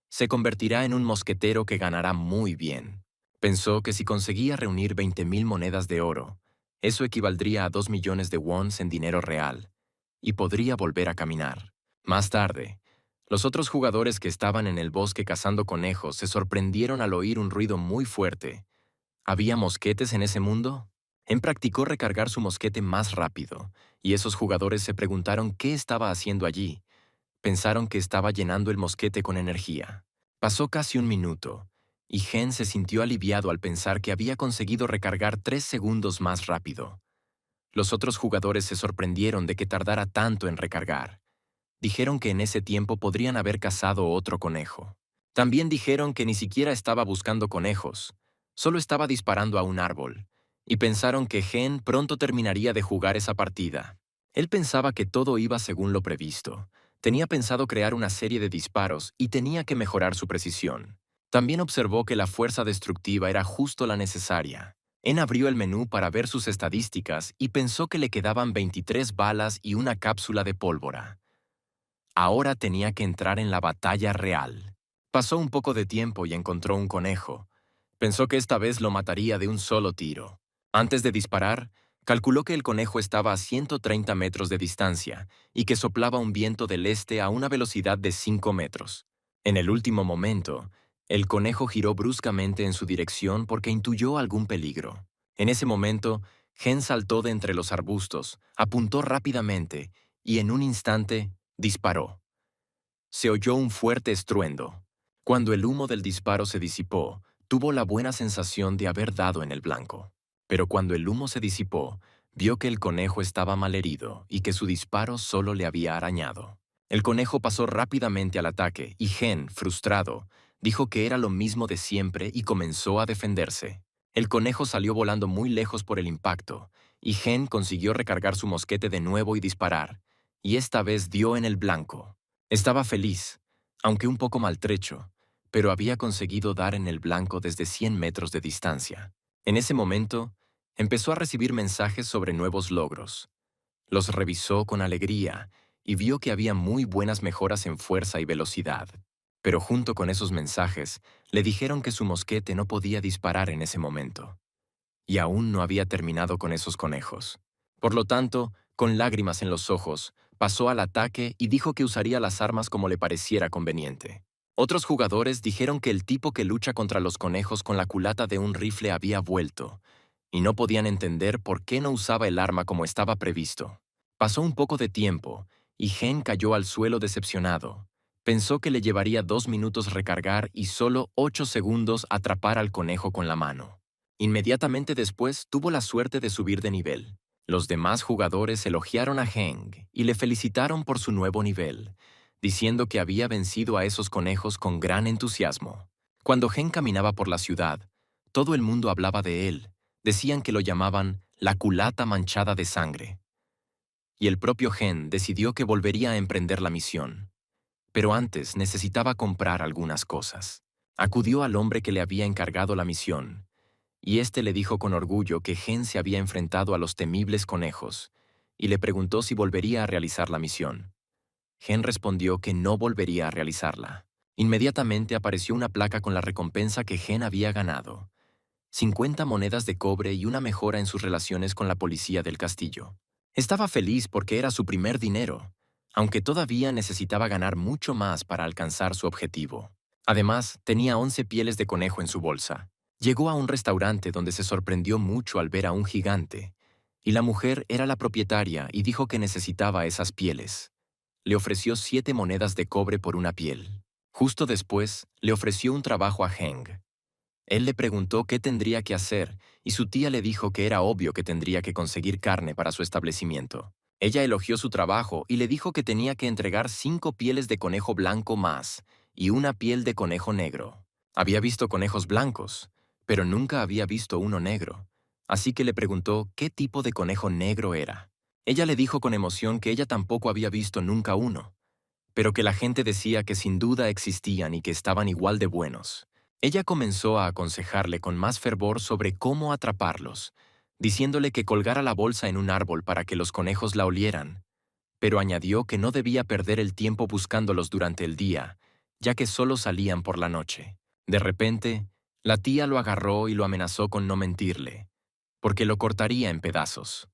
Se convertirá en un mosquetero que ganará muy bien. Pensó que si conseguía reunir 20,000 monedas de oro, eso equivaldría a 2 millones de wons en dinero real, y podría volver a caminar. Más tarde, los otros jugadores que estaban en el bosque cazando conejos se sorprendieron al oír un ruido muy fuerte. ¿Había mosquetes en ese mundo? Practicó recargar su mosquete más rápido, y esos jugadores se preguntaron qué estaba haciendo allí. Pensaron que estaba llenando el mosquete con energía. Pasó casi un minuto, y Gen se sintió aliviado al pensar que había conseguido recargar 3 segundos más rápido. Los otros jugadores se sorprendieron de que tardara tanto en recargar. Dijeron que en ese tiempo podrían haber cazado otro conejo. También dijeron que ni siquiera estaba buscando conejos, solo estaba disparando a un árbol, y pensaron que Gen pronto terminaría de jugar esa partida. Él pensaba que todo iba según lo previsto. Tenía pensado crear una serie de disparos y tenía que mejorar su precisión. También observó que la fuerza destructiva era justo la necesaria. En abrió el menú para ver sus estadísticas y pensó que le quedaban 23 balas y una cápsula de pólvora. Ahora tenía que entrar en la batalla real. Pasó un poco de tiempo y encontró un conejo. Pensó que esta vez lo mataría de un solo tiro. Antes de disparar, calculó que el conejo estaba a 130 metros de distancia y que soplaba un viento del este a una velocidad de 5 metros. En el último momento, el conejo giró bruscamente en su dirección porque intuyó algún peligro. En ese momento, Gen saltó de entre los arbustos, apuntó rápidamente y en un instante disparó. Se oyó un fuerte estruendo. Cuando el humo del disparo se disipó, tuvo la buena sensación de haber dado en el blanco. Pero cuando el humo se disipó, vio que el conejo estaba malherido y que su disparo solo le había arañado. El conejo pasó rápidamente al ataque y Gen, frustrado, dijo que era lo mismo de siempre y comenzó a defenderse. El conejo salió volando muy lejos por el impacto, y Gen consiguió recargar su mosquete de nuevo y disparar, y esta vez dio en el blanco. Estaba feliz, aunque un poco maltrecho, pero había conseguido dar en el blanco desde 100 metros de distancia. En ese momento, empezó a recibir mensajes sobre nuevos logros. Los revisó con alegría y vio que había muy buenas mejoras en fuerza y velocidad. Pero junto con esos mensajes, le dijeron que su mosquete no podía disparar en ese momento. Y aún no había terminado con esos conejos. Por lo tanto, con lágrimas en los ojos, pasó al ataque y dijo que usaría las armas como le pareciera conveniente. Otros jugadores dijeron que el tipo que lucha contra los conejos con la culata de un rifle había vuelto, y no podían entender por qué no usaba el arma como estaba previsto. Pasó un poco de tiempo, y Gen cayó al suelo decepcionado. Pensó que le llevaría 2 minutos recargar y solo 8 segundos atrapar al conejo con la mano. Inmediatamente después tuvo la suerte de subir de nivel. Los demás jugadores elogiaron a Heng y le felicitaron por su nuevo nivel, diciendo que había vencido a esos conejos con gran entusiasmo. Cuando Heng caminaba por la ciudad, todo el mundo hablaba de él. Decían que lo llamaban la culata manchada de sangre. Y el propio Heng decidió que volvería a emprender la misión. Pero antes necesitaba comprar algunas cosas. Acudió al hombre que le había encargado la misión, y éste le dijo con orgullo que Gen se había enfrentado a los temibles conejos, y le preguntó si volvería a realizar la misión. Gen respondió que no volvería a realizarla. Inmediatamente apareció una placa con la recompensa que Gen había ganado: 50 monedas de cobre y una mejora en sus relaciones con la policía del castillo. Estaba feliz porque era su primer dinero, aunque todavía necesitaba ganar mucho más para alcanzar su objetivo. Además, tenía 11 pieles de conejo en su bolsa. Llegó a un restaurante donde se sorprendió mucho al ver a un gigante, y la mujer era la propietaria y dijo que necesitaba esas pieles. Le ofreció 7 monedas de cobre por una piel. Justo después, le ofreció un trabajo a Heng. Él le preguntó qué tendría que hacer, y su tía le dijo que era obvio que tendría que conseguir carne para su establecimiento. Ella elogió su trabajo y le dijo que tenía que entregar 5 pieles de conejo blanco más y una piel de conejo negro. Había visto conejos blancos, pero nunca había visto uno negro. Así que le preguntó qué tipo de conejo negro era. Ella le dijo con emoción que ella tampoco había visto nunca uno, pero que la gente decía que sin duda existían y que estaban igual de buenos. Ella comenzó a aconsejarle con más fervor sobre cómo atraparlos, diciéndole que colgara la bolsa en un árbol para que los conejos la olieran, pero añadió que no debía perder el tiempo buscándolos durante el día, ya que solo salían por la noche. De repente, la tía lo agarró y lo amenazó con no mentirle, porque lo cortaría en pedazos.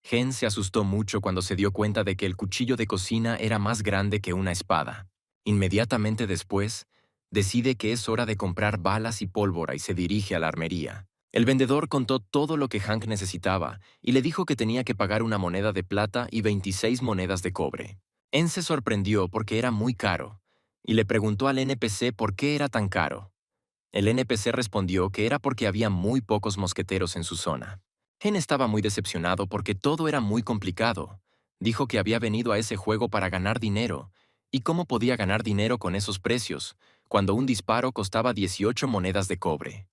Gen se asustó mucho cuando se dio cuenta de que el cuchillo de cocina era más grande que una espada. Inmediatamente después, decide que es hora de comprar balas y pólvora y se dirige a la armería. El vendedor contó todo lo que Hank necesitaba y le dijo que tenía que pagar una moneda de plata y 26 monedas de cobre. En se sorprendió porque era muy caro y le preguntó al NPC por qué era tan caro. El NPC respondió que era porque había muy pocos mosqueteros en su zona. Gen estaba muy decepcionado porque todo era muy complicado. Dijo que había venido a ese juego para ganar dinero. ¿Y cómo podía ganar dinero con esos precios, cuando un disparo costaba 18 monedas de cobre?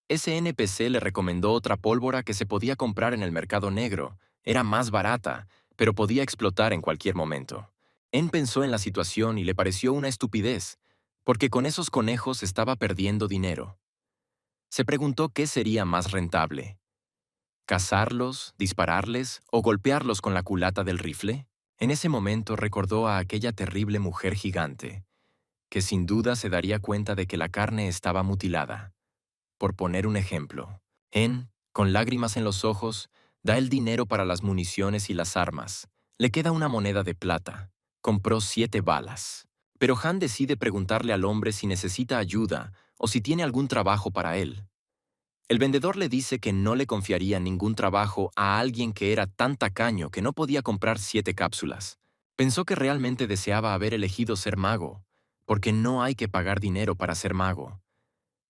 Ese NPC le recomendó otra pólvora que se podía comprar en el mercado negro. Era más barata, pero podía explotar en cualquier momento. En pensó en la situación y le pareció una estupidez, porque con esos conejos estaba perdiendo dinero. Se preguntó qué sería más rentable: ¿cazarlos, dispararles o golpearlos con la culata del rifle? En ese momento recordó a aquella terrible mujer gigante, que sin duda se daría cuenta de que la carne estaba mutilada. Por poner un ejemplo, En, con lágrimas en los ojos, da el dinero para las municiones y las armas. Le queda una moneda de plata. Compró 7 balas. Pero Han decide preguntarle al hombre si necesita ayuda o si tiene algún trabajo para él. El vendedor le dice que no le confiaría ningún trabajo a alguien que era tan tacaño que no podía comprar 7 cápsulas. Pensó que realmente deseaba haber elegido ser mago, porque no hay que pagar dinero para ser mago.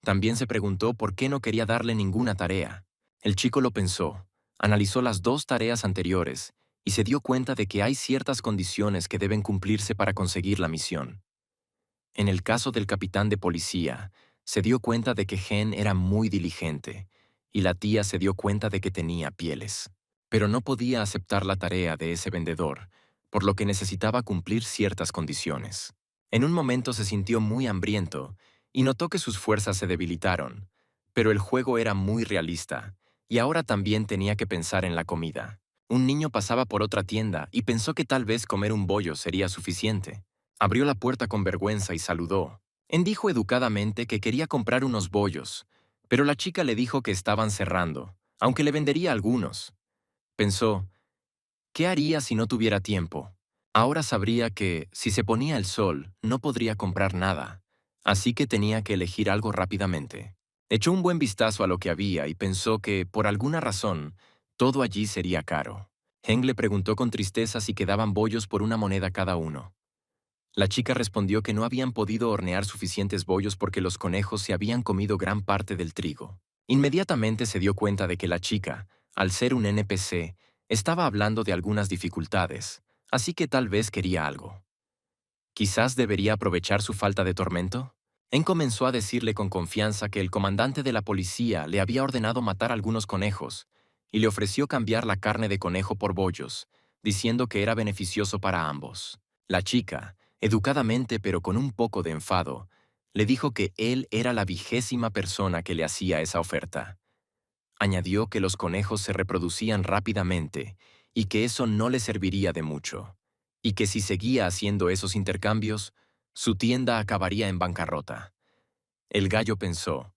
También se preguntó por qué no quería darle ninguna tarea. El chico lo pensó, analizó las 2 tareas anteriores y se dio cuenta de que hay ciertas condiciones que deben cumplirse para conseguir la misión. En el caso del capitán de policía, se dio cuenta de que Gen era muy diligente, y la tía se dio cuenta de que tenía pieles. Pero no podía aceptar la tarea de ese vendedor, por lo que necesitaba cumplir ciertas condiciones. En un momento se sintió muy hambriento y notó que sus fuerzas se debilitaron, pero el juego era muy realista, y ahora también tenía que pensar en la comida. Un niño pasaba por otra tienda y pensó que tal vez comer un bollo sería suficiente. Abrió la puerta con vergüenza y saludó. En dijo educadamente que quería comprar unos bollos, pero la chica le dijo que estaban cerrando, aunque le vendería algunos. Pensó, ¿qué haría si no tuviera tiempo? Ahora sabría que, si se ponía el sol, no podría comprar nada, así que tenía que elegir algo rápidamente. Echó un buen vistazo a lo que había y pensó que, por alguna razón, todo allí sería caro. Heng le preguntó con tristeza si quedaban bollos por una moneda cada uno. La chica respondió que no habían podido hornear suficientes bollos porque los conejos se habían comido gran parte del trigo. Inmediatamente se dio cuenta de que la chica, al ser un NPC, estaba hablando de algunas dificultades, así que tal vez quería algo. ¿Quizás debería aprovechar su falta de tormento? En comenzó a decirle con confianza que el comandante de la policía le había ordenado matar algunos conejos y le ofreció cambiar la carne de conejo por bollos, diciendo que era beneficioso para ambos. La chica, educadamente pero con un poco de enfado, le dijo que él era la 20ª persona que le hacía esa oferta. Añadió que los conejos se reproducían rápidamente y que eso no le serviría de mucho, y que si seguía haciendo esos intercambios, su tienda acabaría en bancarrota. El gallo pensó,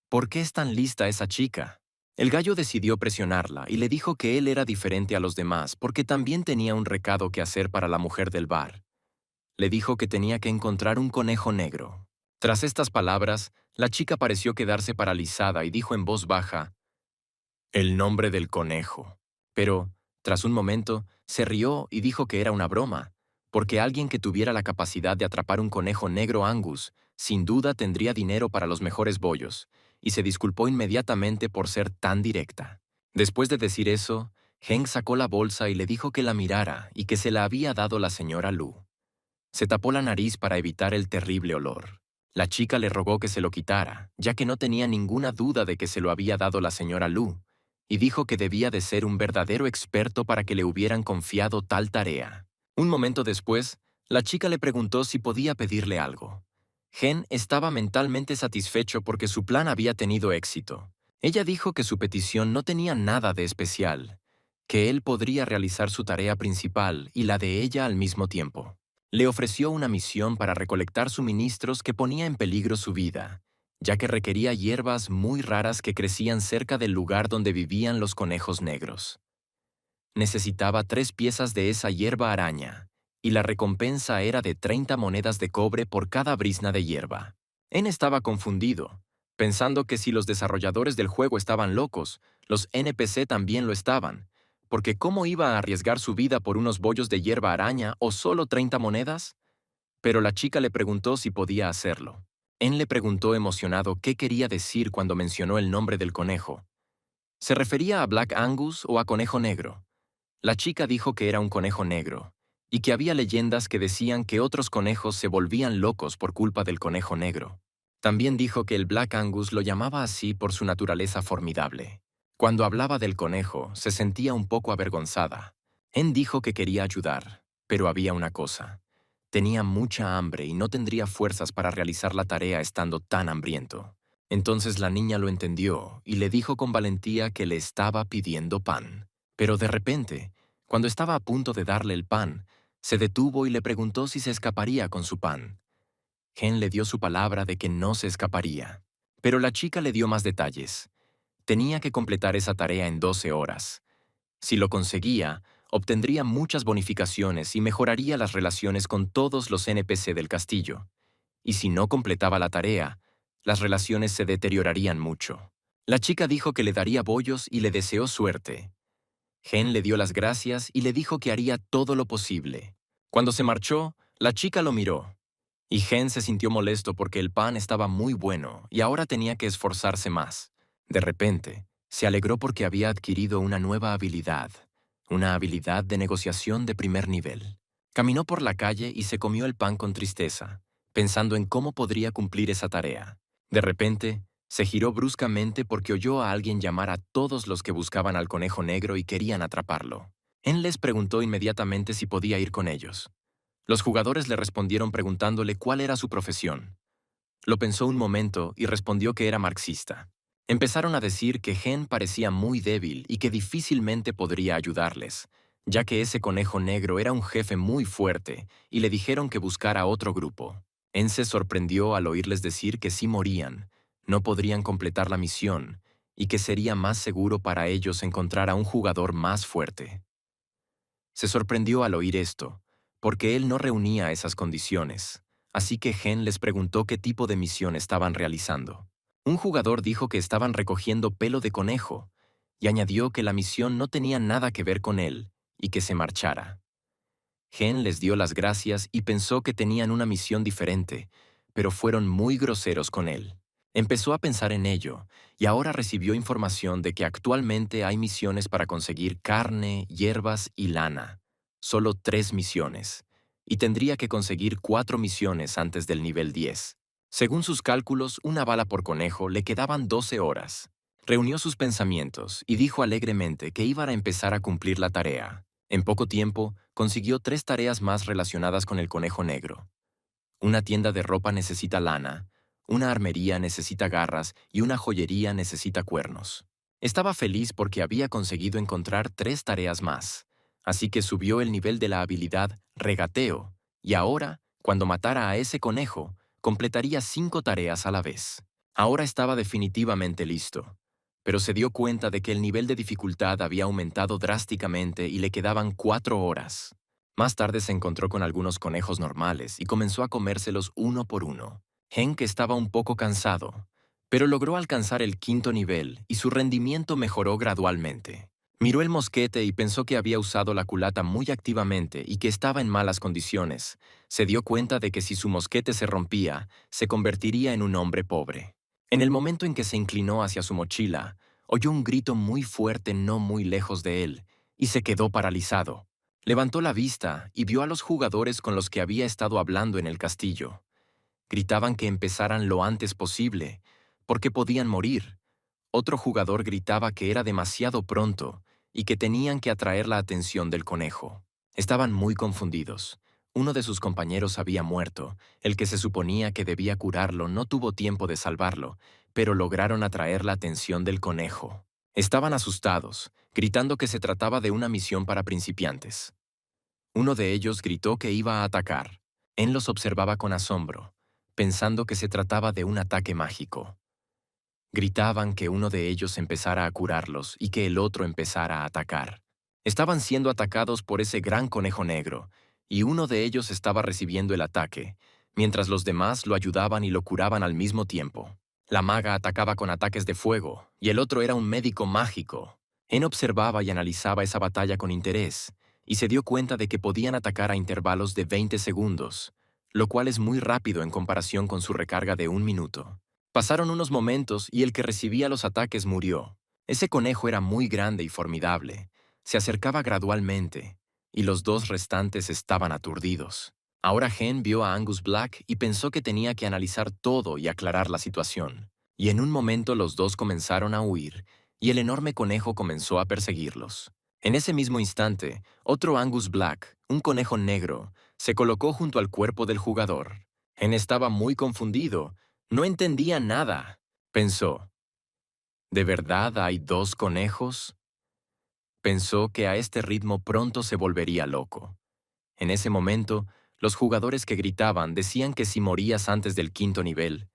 ¿por qué es tan lista esa chica? El gallo decidió presionarla y le dijo que él era diferente a los demás porque también tenía un recado que hacer para la mujer del bar. Le dijo que tenía que encontrar un conejo negro. Tras estas palabras, la chica pareció quedarse paralizada y dijo en voz baja, «El nombre del conejo». Pero, tras un momento, se rió y dijo que era una broma, porque alguien que tuviera la capacidad de atrapar un conejo negro Angus, sin duda tendría dinero para los mejores bollos, y se disculpó inmediatamente por ser tan directa. Después de decir eso, Hank sacó la bolsa y le dijo que la mirara y que se la había dado la señora Lu. Se tapó la nariz para evitar el terrible olor. La chica le rogó que se lo quitara, ya que no tenía ninguna duda de que se lo había dado la señora Lu, y dijo que debía de ser un verdadero experto para que le hubieran confiado tal tarea. Un momento después, la chica le preguntó si podía pedirle algo. Gen estaba mentalmente satisfecho porque su plan había tenido éxito. Ella dijo que su petición no tenía nada de especial, que él podría realizar su tarea principal y la de ella al mismo tiempo. Le ofreció una misión para recolectar suministros que ponía en peligro su vida, ya que requería hierbas muy raras que crecían cerca del lugar donde vivían los conejos negros. Necesitaba 3 piezas de esa hierba araña, y la recompensa era de 30 monedas de cobre por cada brizna de hierba. En estaba confundido, pensando que si los desarrolladores del juego estaban locos, los NPC también lo estaban, porque ¿cómo iba a arriesgar su vida por unos bollos de hierba araña o solo 30 monedas? Pero la chica le preguntó si podía hacerlo. En le preguntó emocionado qué quería decir cuando mencionó el nombre del conejo. ¿Se refería a Black Angus o a conejo negro? La chica dijo que era un conejo negro, y que había leyendas que decían que otros conejos se volvían locos por culpa del conejo negro. También dijo que el Black Angus lo llamaba así por su naturaleza formidable. Cuando hablaba del conejo, se sentía un poco avergonzada. En dijo que quería ayudar, pero había una cosa. Tenía mucha hambre y no tendría fuerzas para realizar la tarea estando tan hambriento. Entonces la niña lo entendió y le dijo con valentía que le estaba pidiendo pan. Pero de repente, cuando estaba a punto de darle el pan, se detuvo y le preguntó si se escaparía con su pan. Gen le dio su palabra de que no se escaparía. Pero la chica le dio más detalles. Tenía que completar esa tarea en 12 horas. Si lo conseguía, obtendría muchas bonificaciones y mejoraría las relaciones con todos los NPC del castillo. Y si no completaba la tarea, las relaciones se deteriorarían mucho. La chica dijo que le daría bollos y le deseó suerte. Gen le dio las gracias y le dijo que haría todo lo posible. Cuando se marchó, la chica lo miró. Y Gen se sintió molesto porque el pan estaba muy bueno y ahora tenía que esforzarse más. De repente, se alegró porque había adquirido una nueva habilidad, una habilidad de negociación de primer nivel. Caminó por la calle y se comió el pan con tristeza, pensando en cómo podría cumplir esa tarea. De repente, se giró bruscamente porque oyó a alguien llamar a todos los que buscaban al conejo negro y querían atraparlo. Él les preguntó inmediatamente si podía ir con ellos. Los jugadores le respondieron preguntándole cuál era su profesión. Lo pensó un momento y respondió que era marxista. Empezaron a decir que Gen parecía muy débil y que difícilmente podría ayudarles, ya que ese conejo negro era un jefe muy fuerte, y le dijeron que buscara otro grupo. En se sorprendió al oírles decir que si morían, no podrían completar la misión, y que sería más seguro para ellos encontrar a un jugador más fuerte. Se sorprendió al oír esto, porque él no reunía esas condiciones, así que Gen les preguntó qué tipo de misión estaban realizando. Un jugador dijo que estaban recogiendo pelo de conejo, y añadió que la misión no tenía nada que ver con él, y que se marchara. Gen les dio las gracias y pensó que tenían una misión diferente, pero fueron muy groseros con él. Empezó a pensar en ello, y ahora recibió información de que actualmente hay misiones para conseguir carne, hierbas y lana. Solo 3 misiones, y tendría que conseguir 4 misiones antes del nivel 10. Según sus cálculos, una bala por conejo le quedaban 12 horas. Reunió sus pensamientos y dijo alegremente que iba a empezar a cumplir la tarea. En poco tiempo, consiguió 3 tareas más relacionadas con el conejo negro. Una tienda de ropa necesita lana, una armería necesita garras y una joyería necesita cuernos. Estaba feliz porque había conseguido encontrar 3 tareas más, así que subió el nivel de la habilidad regateo, y ahora, cuando matara a ese conejo, completaría 5 tareas a la vez. Ahora estaba definitivamente listo, pero se dio cuenta de que el nivel de dificultad había aumentado drásticamente y le quedaban 4 horas. Más tarde se encontró con algunos conejos normales y comenzó a comérselos uno por uno. Hank estaba un poco cansado, pero logró alcanzar el quinto nivel y su rendimiento mejoró gradualmente. Miró el mosquete y pensó que había usado la culata muy activamente y que estaba en malas condiciones. Se dio cuenta de que si su mosquete se rompía, se convertiría en un hombre pobre. En el momento en que se inclinó hacia su mochila, oyó un grito muy fuerte no muy lejos de él, y se quedó paralizado. Levantó la vista y vio a los jugadores con los que había estado hablando en el castillo. Gritaban que empezaran lo antes posible, porque podían morir. Otro jugador gritaba que era demasiado pronto y que tenían que atraer la atención del conejo. Estaban muy confundidos. Uno de sus compañeros había muerto, el que se suponía que debía curarlo no tuvo tiempo de salvarlo, pero lograron atraer la atención del conejo. Estaban asustados, gritando que se trataba de una misión para principiantes. Uno de ellos gritó que iba a atacar. Él los observaba con asombro, pensando que se trataba de un ataque mágico. Gritaban que uno de ellos empezara a curarlos y que el otro empezara a atacar. Estaban siendo atacados por ese gran conejo negro, y uno de ellos estaba recibiendo el ataque, mientras los demás lo ayudaban y lo curaban al mismo tiempo. La maga atacaba con ataques de fuego, y el otro era un médico mágico. En observaba y analizaba esa batalla con interés, y se dio cuenta de que podían atacar a intervalos de 20 segundos, lo cual es muy rápido en comparación con su recarga de 1 minuto. Pasaron unos momentos y el que recibía los ataques murió. Ese conejo era muy grande y formidable. Se acercaba gradualmente, y los dos restantes estaban aturdidos. Ahora Hen vio a Angus Black y pensó que tenía que analizar todo y aclarar la situación. Y en un momento los dos comenzaron a huir, y el enorme conejo comenzó a perseguirlos. En ese mismo instante, otro Angus Black, un conejo negro, se colocó junto al cuerpo del jugador. Hen estaba muy confundido. No entendía nada. Pensó, ¿de verdad hay 2 conejos? Pensó que a este ritmo pronto se volvería loco. En ese momento, los jugadores que gritaban decían que si morías antes del quinto nivel,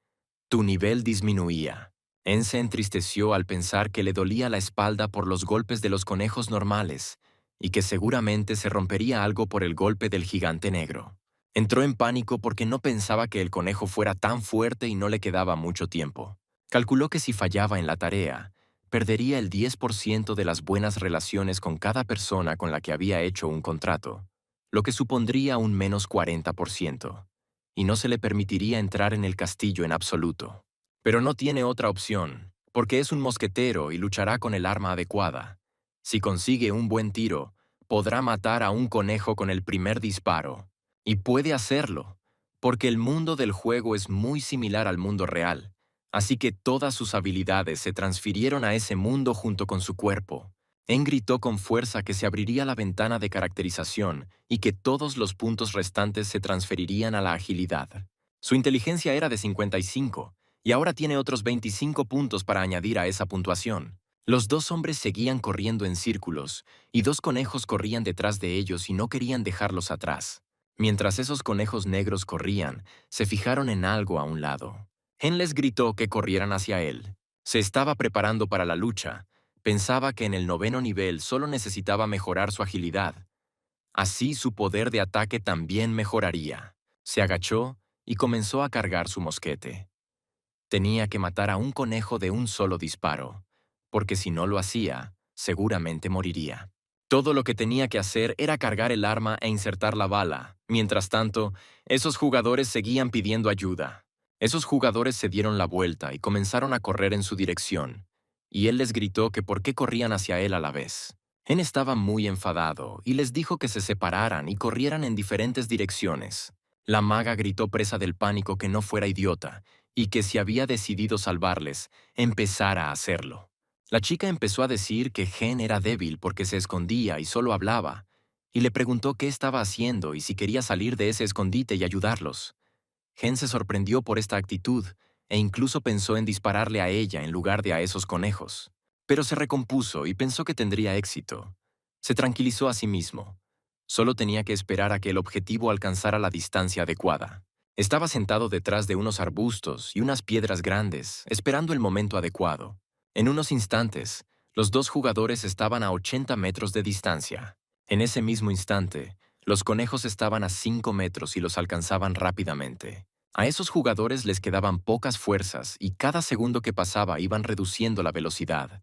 tu nivel disminuía. En se entristeció al pensar que le dolía la espalda por los golpes de los conejos normales y que seguramente se rompería algo por el golpe del gigante negro. Entró en pánico porque no pensaba que el conejo fuera tan fuerte y no le quedaba mucho tiempo. Calculó que si fallaba en la tarea, perdería el 10% de las buenas relaciones con cada persona con la que había hecho un contrato, lo que supondría un menos 40%, y no se le permitiría entrar en el castillo en absoluto. Pero no tiene otra opción, porque es un mosquetero y luchará con el arma adecuada. Si consigue un buen tiro, podrá matar a un conejo con el primer disparo. Y puede hacerlo, porque el mundo del juego es muy similar al mundo real, así que todas sus habilidades se transfirieron a ese mundo junto con su cuerpo. En gritó con fuerza que se abriría la ventana de caracterización y que todos los puntos restantes se transferirían a la agilidad. Su inteligencia era de 55, y ahora tiene otros 25 puntos para añadir a esa puntuación. Los 2 hombres seguían corriendo en círculos, y 2 conejos corrían detrás de ellos y no querían dejarlos atrás. Mientras esos conejos negros corrían, se fijaron en algo a un lado. Hen les gritó que corrieran hacia él. Se estaba preparando para la lucha. Pensaba que en el 9.º nivel solo necesitaba mejorar su agilidad. Así su poder de ataque también mejoraría. Se agachó y comenzó a cargar su mosquete. Tenía que matar a un conejo de un solo disparo, porque si no lo hacía, seguramente moriría. Todo lo que tenía que hacer era cargar el arma e insertar la bala. Mientras tanto, esos jugadores seguían pidiendo ayuda. Esos jugadores se dieron la vuelta y comenzaron a correr en su dirección, y él les gritó que por qué corrían hacia él a la vez. Hen estaba muy enfadado y les dijo que se separaran y corrieran en diferentes direcciones. La maga gritó presa del pánico que no fuera idiota y que si había decidido salvarles, empezara a hacerlo. La chica empezó a decir que Hen era débil porque se escondía y solo hablaba, y le preguntó qué estaba haciendo y si quería salir de ese escondite y ayudarlos. Hen se sorprendió por esta actitud e incluso pensó en dispararle a ella en lugar de a esos conejos. Pero se recompuso y pensó que tendría éxito. Se tranquilizó a sí mismo. Solo tenía que esperar a que el objetivo alcanzara la distancia adecuada. Estaba sentado detrás de unos arbustos y unas piedras grandes, esperando el momento adecuado. En unos instantes, los 2 jugadores estaban a 80 metros de distancia. En ese mismo instante, los conejos estaban a 5 metros y los alcanzaban rápidamente. A esos jugadores les quedaban pocas fuerzas y cada segundo que pasaba iban reduciendo la velocidad,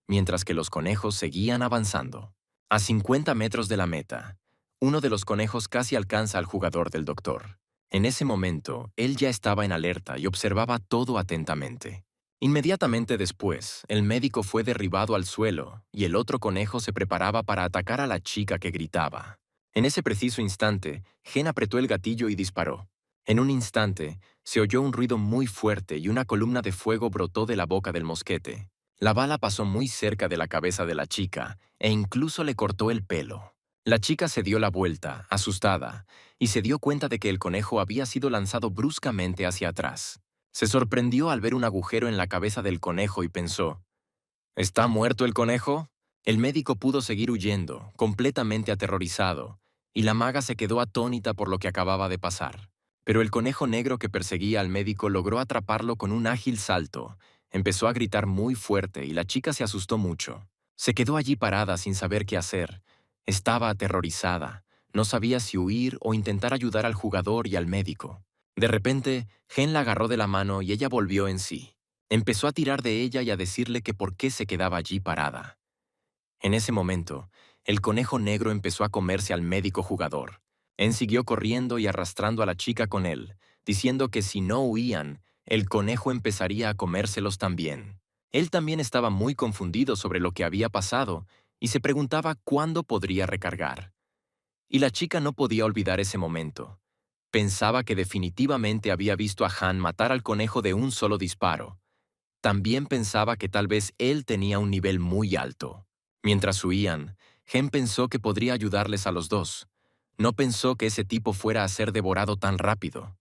mientras que los conejos seguían avanzando. A 50 metros de la meta, uno de los conejos casi alcanza al jugador del doctor. En ese momento, él ya estaba en alerta y observaba todo atentamente. Inmediatamente después, el médico fue derribado al suelo y el otro conejo se preparaba para atacar a la chica que gritaba. En ese preciso instante, Gen apretó el gatillo y disparó. En un instante, se oyó un ruido muy fuerte y una columna de fuego brotó de la boca del mosquete. La bala pasó muy cerca de la cabeza de la chica e incluso le cortó el pelo. La chica se dio la vuelta, asustada, y se dio cuenta de que el conejo había sido lanzado bruscamente hacia atrás. Se sorprendió al ver un agujero en la cabeza del conejo y pensó, ¿está muerto el conejo? El médico pudo seguir huyendo, completamente aterrorizado, y la maga se quedó atónita por lo que acababa de pasar. Pero el conejo negro que perseguía al médico logró atraparlo con un ágil salto. Empezó a gritar muy fuerte y la chica se asustó mucho. Se quedó allí parada sin saber qué hacer. Estaba aterrorizada. No sabía si huir o intentar ayudar al jugador y al médico. De repente, Gen la agarró de la mano y ella volvió en sí. Empezó a tirar de ella y a decirle que por qué se quedaba allí parada. En ese momento, el conejo negro empezó a comerse al médico jugador. En siguió corriendo y arrastrando a la chica con él, diciendo que si no huían, el conejo empezaría a comérselos también. Él también estaba muy confundido sobre lo que había pasado y se preguntaba cuándo podría recargar. Y la chica no podía olvidar ese momento. Pensaba que definitivamente había visto a Han matar al conejo de un solo disparo. También pensaba que tal vez él tenía un nivel muy alto. Mientras huían, Gen pensó que podría ayudarles a los dos. No pensó que ese tipo fuera a ser devorado tan rápido.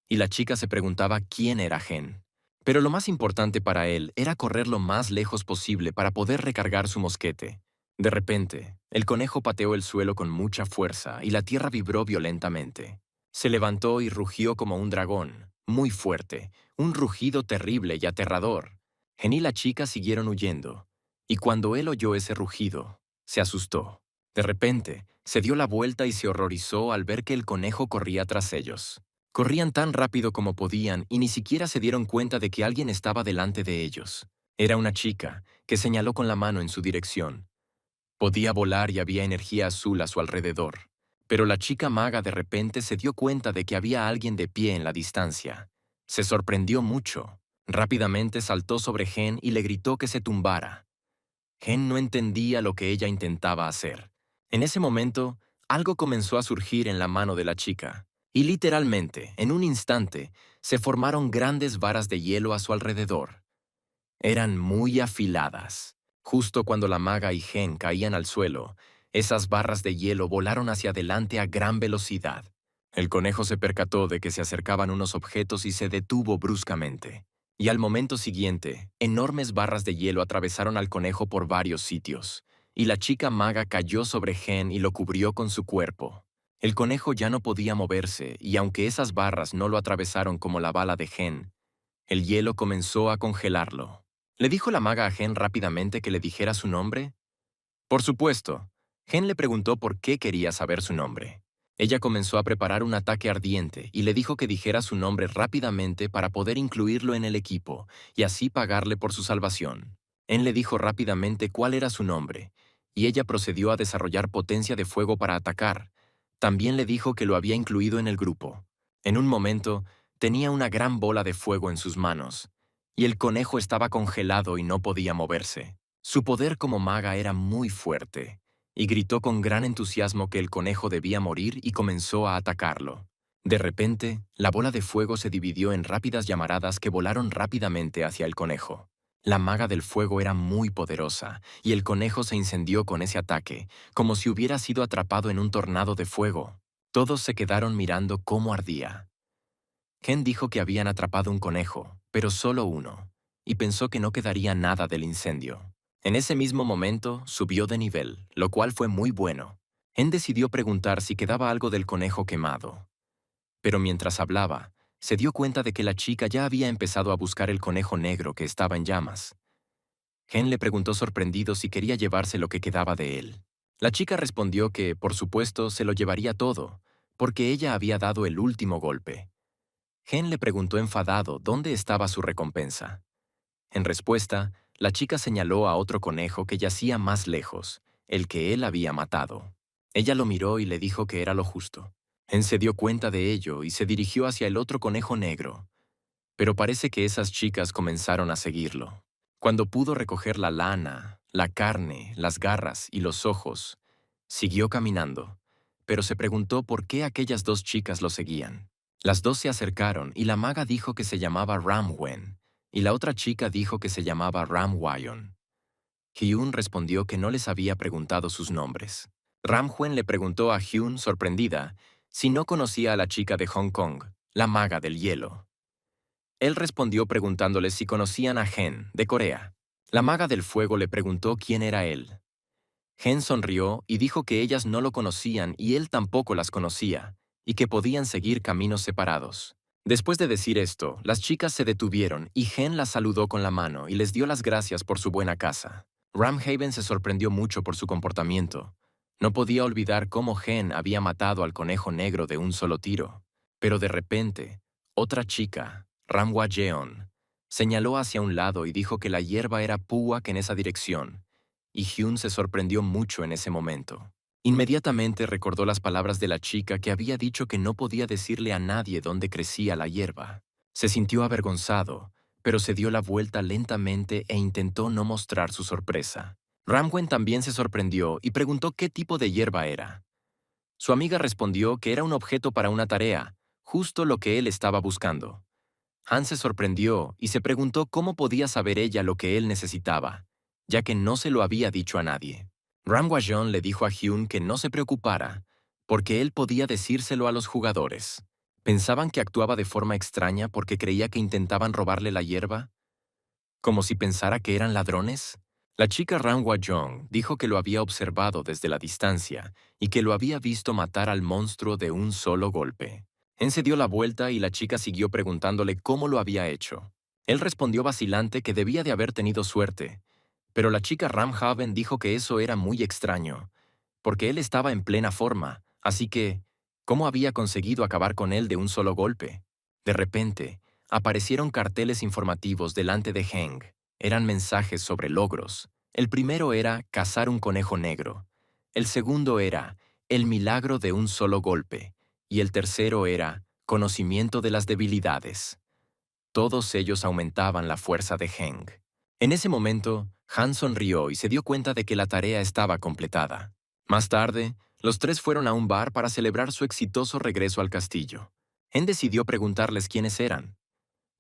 Y la chica se preguntaba quién era Gen. Pero lo más importante para él era correr lo más lejos posible para poder recargar su mosquete. De repente, el conejo pateó el suelo con mucha fuerza y la tierra vibró violentamente. Se levantó y rugió como un dragón, muy fuerte, un rugido terrible y aterrador. Gen y la chica siguieron huyendo, y cuando él oyó ese rugido, se asustó. De repente, se dio la vuelta y se horrorizó al ver que el conejo corría tras ellos. Corrían tan rápido como podían y ni siquiera se dieron cuenta de que alguien estaba delante de ellos. Era una chica, que señaló con la mano en su dirección. Podía volar y había energía azul a su alrededor. Pero la chica maga de repente se dio cuenta de que había alguien de pie en la distancia. Se sorprendió mucho. Rápidamente saltó sobre Gen y le gritó que se tumbara. Gen no entendía lo que ella intentaba hacer. En ese momento, algo comenzó a surgir en la mano de la chica. Y literalmente, en un instante, se formaron grandes varas de hielo a su alrededor. Eran muy afiladas. Justo cuando la maga y Gen caían al suelo, esas barras de hielo volaron hacia adelante a gran velocidad. El conejo se percató de que se acercaban unos objetos y se detuvo bruscamente. Y al momento siguiente, enormes barras de hielo atravesaron al conejo por varios sitios, y la chica maga cayó sobre Gen y lo cubrió con su cuerpo. El conejo ya no podía moverse, y aunque esas barras no lo atravesaron como la bala de Gen, el hielo comenzó a congelarlo. ¿Le dijo la maga a Gen rápidamente que le dijera su nombre? Por supuesto. Gen le preguntó por qué quería saber su nombre. Ella comenzó a preparar un ataque ardiente y le dijo que dijera su nombre rápidamente para poder incluirlo en el equipo y así pagarle por su salvación. Él le dijo rápidamente cuál era su nombre, y ella procedió a desarrollar potencia de fuego para atacar. También le dijo que lo había incluido en el grupo. En un momento, tenía una gran bola de fuego en sus manos, y el conejo estaba congelado y no podía moverse. Su poder como maga era muy fuerte, y gritó con gran entusiasmo que el conejo debía morir y comenzó a atacarlo. De repente, la bola de fuego se dividió en rápidas llamaradas que volaron rápidamente hacia el conejo. La maga del fuego era muy poderosa, y el conejo se incendió con ese ataque, como si hubiera sido atrapado en un tornado de fuego. Todos se quedaron mirando cómo ardía. Gen dijo que habían atrapado un conejo, pero solo uno, y pensó que no quedaría nada del incendio. En ese mismo momento, subió de nivel, lo cual fue muy bueno. Gen decidió preguntar si quedaba algo del conejo quemado. Pero mientras hablaba, se dio cuenta de que la chica ya había empezado a buscar el conejo negro que estaba en llamas. Gen le preguntó sorprendido si quería llevarse lo que quedaba de él. La chica respondió que, por supuesto, se lo llevaría todo, porque ella había dado el último golpe. Gen le preguntó enfadado dónde estaba su recompensa. En respuesta, la chica señaló a otro conejo que yacía más lejos, el que él había matado. Ella lo miró y le dijo que era lo justo. Gen se dio cuenta de ello y se dirigió hacia el otro conejo negro, pero parece que esas chicas comenzaron a seguirlo. Cuando pudo recoger la lana, la carne, las garras y los ojos, siguió caminando, pero se preguntó por qué aquellas dos chicas lo seguían. Las dos se acercaron y la maga dijo que se llamaba Ramwen, y la otra chica dijo que se llamaba Ramwayon. Hyun respondió que no les había preguntado sus nombres. Ramwen le preguntó a Hyun, sorprendida, si no conocía a la chica de Hong Kong, la maga del hielo. Él respondió preguntándoles si conocían a Gen, de Corea. La maga del fuego le preguntó quién era él. Gen sonrió y dijo que ellas no lo conocían y él tampoco las conocía, y que podían seguir caminos separados. Después de decir esto, las chicas se detuvieron y Gen las saludó con la mano y les dio las gracias por su buena casa. Ramhaven se sorprendió mucho por su comportamiento. No podía olvidar cómo Gen había matado al conejo negro de un solo tiro. Pero de repente, otra chica, Ramwajeon, señaló hacia un lado y dijo que la hierba era Puwak en esa dirección, y Hyun se sorprendió mucho en ese momento. Inmediatamente recordó las palabras de la chica que había dicho que no podía decirle a nadie dónde crecía la hierba. Se sintió avergonzado, pero se dio la vuelta lentamente e intentó no mostrar su sorpresa. Ramwen también se sorprendió y preguntó qué tipo de hierba era. Su amiga respondió que era un objeto para una tarea, justo lo que él estaba buscando. Han se sorprendió y se preguntó cómo podía saber ella lo que él necesitaba, ya que no se lo había dicho a nadie. Ramwajon le dijo a Hyun que no se preocupara, porque él podía decírselo a los jugadores. ¿Pensaban que actuaba de forma extraña porque creía que intentaban robarle la hierba? ¿Como si pensara que eran ladrones? La chica Ramwajon dijo que lo había observado desde la distancia y que lo había visto matar al monstruo de un solo golpe. Él se dio la vuelta y la chica siguió preguntándole cómo lo había hecho. Él respondió vacilante que debía de haber tenido suerte, pero la chica Ramhaven dijo que eso era muy extraño, porque él estaba en plena forma, así que, ¿cómo había conseguido acabar con él de un solo golpe? De repente, aparecieron carteles informativos delante de Heng. Eran mensajes sobre logros. El primero era cazar un conejo negro. El segundo era el milagro de un solo golpe. Y el tercero era conocimiento de las debilidades. Todos ellos aumentaban la fuerza de Heng. En ese momento, Han sonrió y se dio cuenta de que la tarea estaba completada. Más tarde, los tres fueron a un bar para celebrar su exitoso regreso al castillo. Hen decidió preguntarles quiénes eran.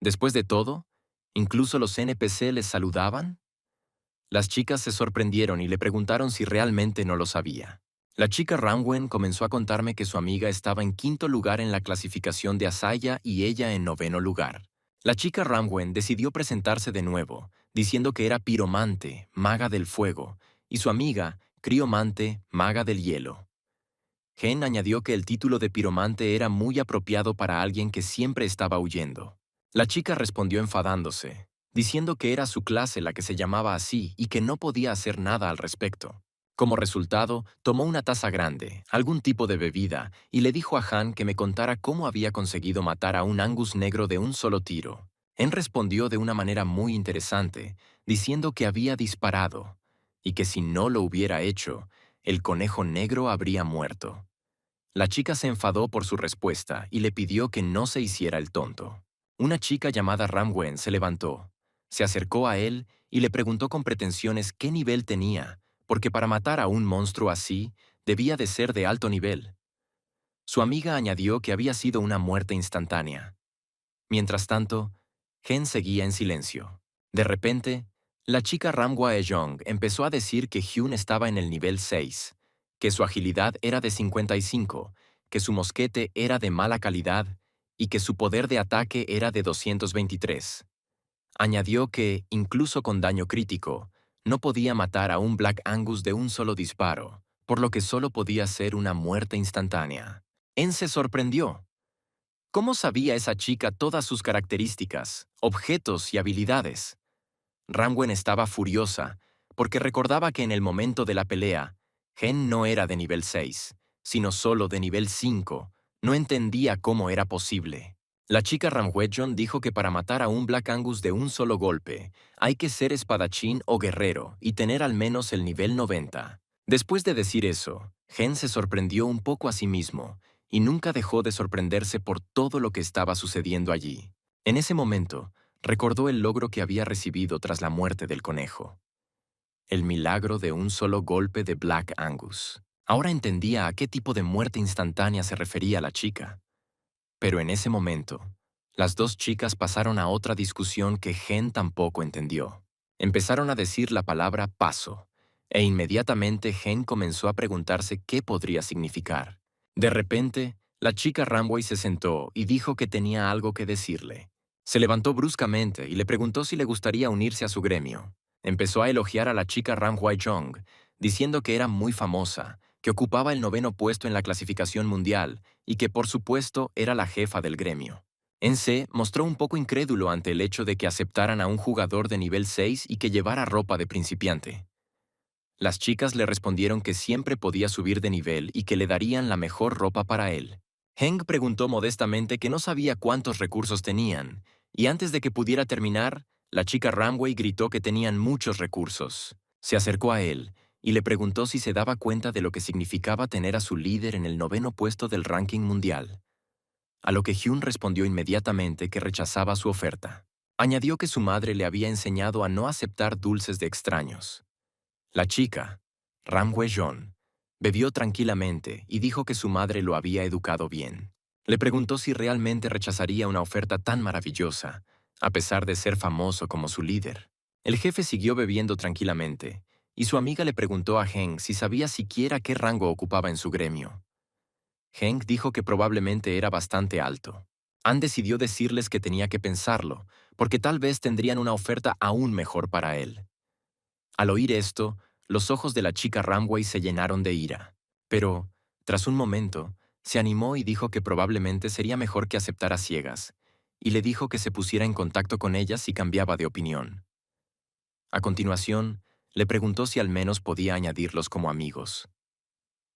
Después de todo, ¿incluso los NPC les saludaban? Las chicas se sorprendieron y le preguntaron si realmente no lo sabía. La chica Ramwen comenzó a contarme que su amiga estaba en quinto lugar en la clasificación de Asaya y ella en noveno lugar. La chica Ramwen decidió presentarse de nuevo, diciendo que era piromante, maga del fuego, y su amiga, criomante, maga del hielo. Gen añadió que el título de piromante era muy apropiado para alguien que siempre estaba huyendo. La chica respondió enfadándose, diciendo que era su clase la que se llamaba así y que no podía hacer nada al respecto. Como resultado, tomó una taza grande, algún tipo de bebida, y le dijo a Han que me contara cómo había conseguido matar a un Angus negro de un solo tiro. Él respondió de una manera muy interesante, diciendo que había disparado, y que si no lo hubiera hecho, el conejo negro habría muerto. La chica se enfadó por su respuesta y le pidió que no se hiciera el tonto. Una chica llamada Ramwen se levantó, se acercó a él y le preguntó con pretensiones qué nivel tenía, porque para matar a un monstruo así, debía de ser de alto nivel. Su amiga añadió que había sido una muerte instantánea. Mientras tanto, Gen seguía en silencio. De repente, la chica Ramwaejong empezó a decir que Hyun estaba en el nivel 6, que su agilidad era de 55, que su mosquete era de mala calidad y que su poder de ataque era de 223. Añadió que, incluso con daño crítico, no podía matar a un Black Angus de un solo disparo, por lo que solo podía ser una muerte instantánea. En se sorprendió. ¿Cómo sabía esa chica todas sus características, objetos y habilidades? Ramwen estaba furiosa, porque recordaba que en el momento de la pelea, Gen no era de nivel 6, sino solo de nivel 5. No entendía cómo era posible. La chica Ramhuejon dijo que para matar a un Black Angus de un solo golpe, hay que ser espadachín o guerrero y tener al menos el nivel 90. Después de decir eso, Gen se sorprendió un poco a sí mismo y nunca dejó de sorprenderse por todo lo que estaba sucediendo allí. En ese momento, recordó el logro que había recibido tras la muerte del conejo. El milagro de un solo golpe de Black Angus. Ahora entendía a qué tipo de muerte instantánea se refería la chica. Pero en ese momento, las dos chicas pasaron a otra discusión que Gen tampoco entendió. Empezaron a decir la palabra paso, e inmediatamente Gen comenzó a preguntarse qué podría significar. De repente, la chica Ramway se sentó y dijo que tenía algo que decirle. Se levantó bruscamente y le preguntó si le gustaría unirse a su gremio. Empezó a elogiar a la chica Ramway Jong, diciendo que era muy famosa, que ocupaba el 9º puesto en la clasificación mundial y que por supuesto era la jefa del gremio. En mostró un poco incrédulo ante el hecho de que aceptaran a un jugador de nivel 6 y que llevara ropa de principiante. Las chicas le respondieron que siempre podía subir de nivel y que le darían la mejor ropa para él. Heng preguntó modestamente que no sabía cuántos recursos tenían, y antes de que pudiera terminar, la chica Ramway gritó que tenían muchos recursos. Se acercó a él y le preguntó si se daba cuenta de lo que significaba tener a su líder en el 9º puesto del ranking mundial. A lo que Hyun respondió inmediatamente que rechazaba su oferta. Añadió que su madre le había enseñado a no aceptar dulces de extraños. La chica, Ram Hwe-jeon, bebió tranquilamente y dijo que su madre lo había educado bien. Le preguntó si realmente rechazaría una oferta tan maravillosa, a pesar de ser famoso como su líder. El jefe siguió bebiendo tranquilamente, y su amiga le preguntó a Heng si sabía siquiera qué rango ocupaba en su gremio. Heng dijo que probablemente era bastante alto. Han decidió decirles que tenía que pensarlo, porque tal vez tendrían una oferta aún mejor para él. Al oír esto, los ojos de la chica Ramway se llenaron de ira. Pero, tras un momento, se animó y dijo que probablemente sería mejor que aceptara ciegas, y le dijo que se pusiera en contacto con ella si cambiaba de opinión. A continuación, le preguntó si al menos podía añadirlos como amigos.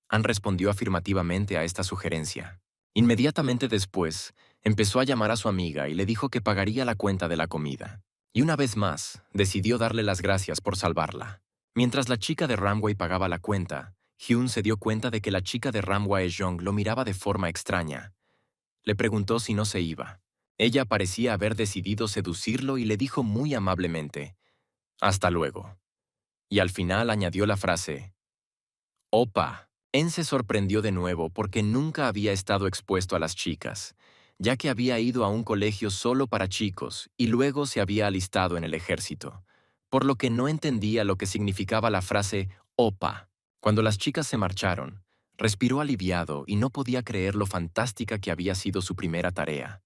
Ann respondió afirmativamente a esta sugerencia. Inmediatamente después, empezó a llamar a su amiga y le dijo que pagaría la cuenta de la comida. Y una vez más, decidió darle las gracias por salvarla. Mientras la chica de Ramway pagaba la cuenta, Hyun se dio cuenta de que la chica de Ramway Jong lo miraba de forma extraña. Le preguntó si no se iba. Ella parecía haber decidido seducirlo y le dijo muy amablemente, «Hasta luego». Y al final añadió la frase, «Opa». En se sorprendió de nuevo porque nunca había estado expuesto a las chicas, ya que había ido a un colegio solo para chicos y luego se había alistado en el ejército, por lo que no entendía lo que significaba la frase «opa». Cuando las chicas se marcharon, respiró aliviado y no podía creer lo fantástica que había sido su primera tarea.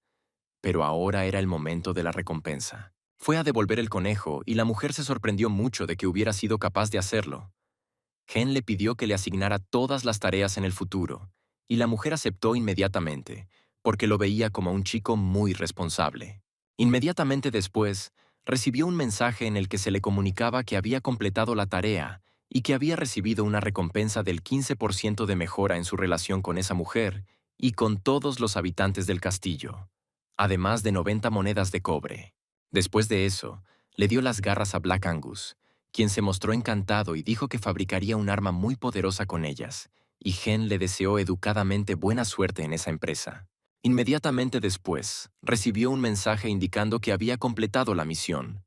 Pero ahora era el momento de la recompensa. Fue a devolver el conejo y la mujer se sorprendió mucho de que hubiera sido capaz de hacerlo. Gen le pidió que le asignara todas las tareas en el futuro, y la mujer aceptó inmediatamente, porque lo veía como un chico muy responsable. Inmediatamente después, recibió un mensaje en el que se le comunicaba que había completado la tarea y que había recibido una recompensa del 15% de mejora en su relación con esa mujer y con todos los habitantes del castillo, además de 90 monedas de cobre. Después de eso, le dio las garras a Black Angus, quien se mostró encantado y dijo que fabricaría un arma muy poderosa con ellas, y Gen le deseó educadamente buena suerte en esa empresa. Inmediatamente después, recibió un mensaje indicando que había completado la misión.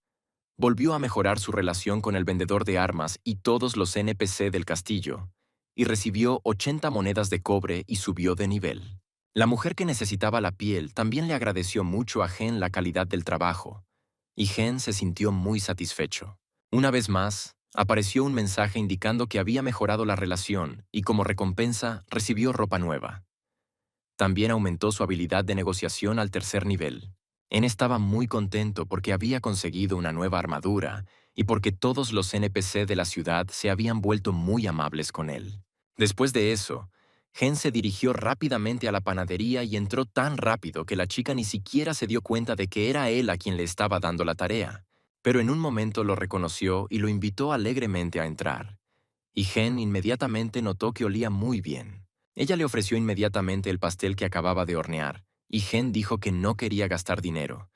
Volvió a mejorar su relación con el vendedor de armas y todos los NPC del castillo, y recibió 80 monedas de cobre y subió de nivel. La mujer que necesitaba la piel también le agradeció mucho a Gen la calidad del trabajo, y Gen se sintió muy satisfecho. Una vez más, apareció un mensaje indicando que había mejorado la relación y como recompensa recibió ropa nueva. También aumentó su habilidad de negociación al 3er nivel. En estaba muy contento porque había conseguido una nueva armadura y porque todos los NPC de la ciudad se habían vuelto muy amables con él. Después de eso, Gen se dirigió rápidamente a la panadería y entró tan rápido que la chica ni siquiera se dio cuenta de que era él a quien le estaba dando la tarea. Pero en un momento lo reconoció y lo invitó alegremente a entrar. Y Gen inmediatamente notó que olía muy bien. Ella le ofreció inmediatamente el pastel que acababa de hornear, y Gen dijo que no quería gastar dinero.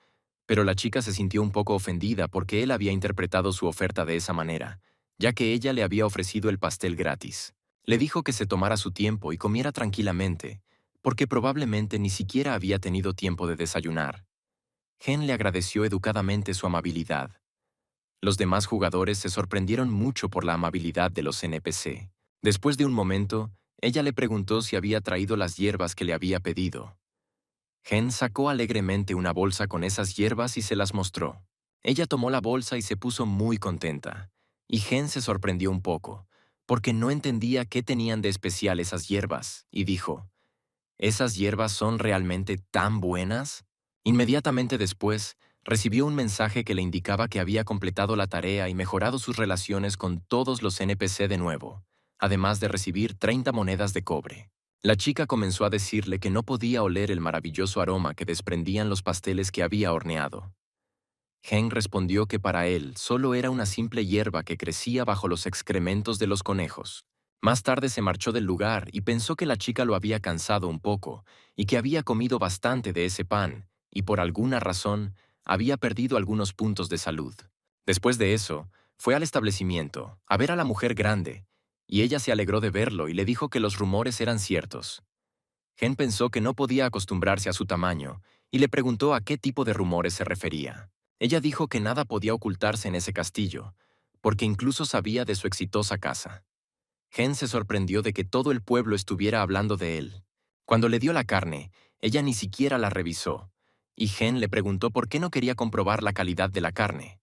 Pero la chica se sintió un poco ofendida porque él había interpretado su oferta de esa manera, ya que ella le había ofrecido el pastel gratis. Le dijo que se tomara su tiempo y comiera tranquilamente, porque probablemente ni siquiera había tenido tiempo de desayunar. Gen le agradeció educadamente su amabilidad. Los demás jugadores se sorprendieron mucho por la amabilidad de los NPC. Después de un momento, ella le preguntó si había traído las hierbas que le había pedido. Gen sacó alegremente una bolsa con esas hierbas y se las mostró. Ella tomó la bolsa y se puso muy contenta. Y Gen se sorprendió un poco, porque no entendía qué tenían de especial esas hierbas, y dijo, ¿esas hierbas son realmente tan buenas? Inmediatamente después, recibió un mensaje que le indicaba que había completado la tarea y mejorado sus relaciones con todos los NPC de nuevo, además de recibir 30 monedas de cobre. La chica comenzó a decirle que no podía oler el maravilloso aroma que desprendían los pasteles que había horneado. Gen respondió que para él solo era una simple hierba que crecía bajo los excrementos de los conejos. Más tarde se marchó del lugar y pensó que la chica lo había cansado un poco y que había comido bastante de ese pan y por alguna razón había perdido algunos puntos de salud. Después de eso, fue al establecimiento a ver a la mujer grande y ella se alegró de verlo y le dijo que los rumores eran ciertos. Gen pensó que no podía acostumbrarse a su tamaño y le preguntó a qué tipo de rumores se refería. Ella dijo que nada podía ocultarse en ese castillo, porque incluso sabía de su exitosa casa. Gen se sorprendió de que todo el pueblo estuviera hablando de él. Cuando le dio la carne, ella ni siquiera la revisó, y Gen le preguntó por qué no quería comprobar la calidad de la carne.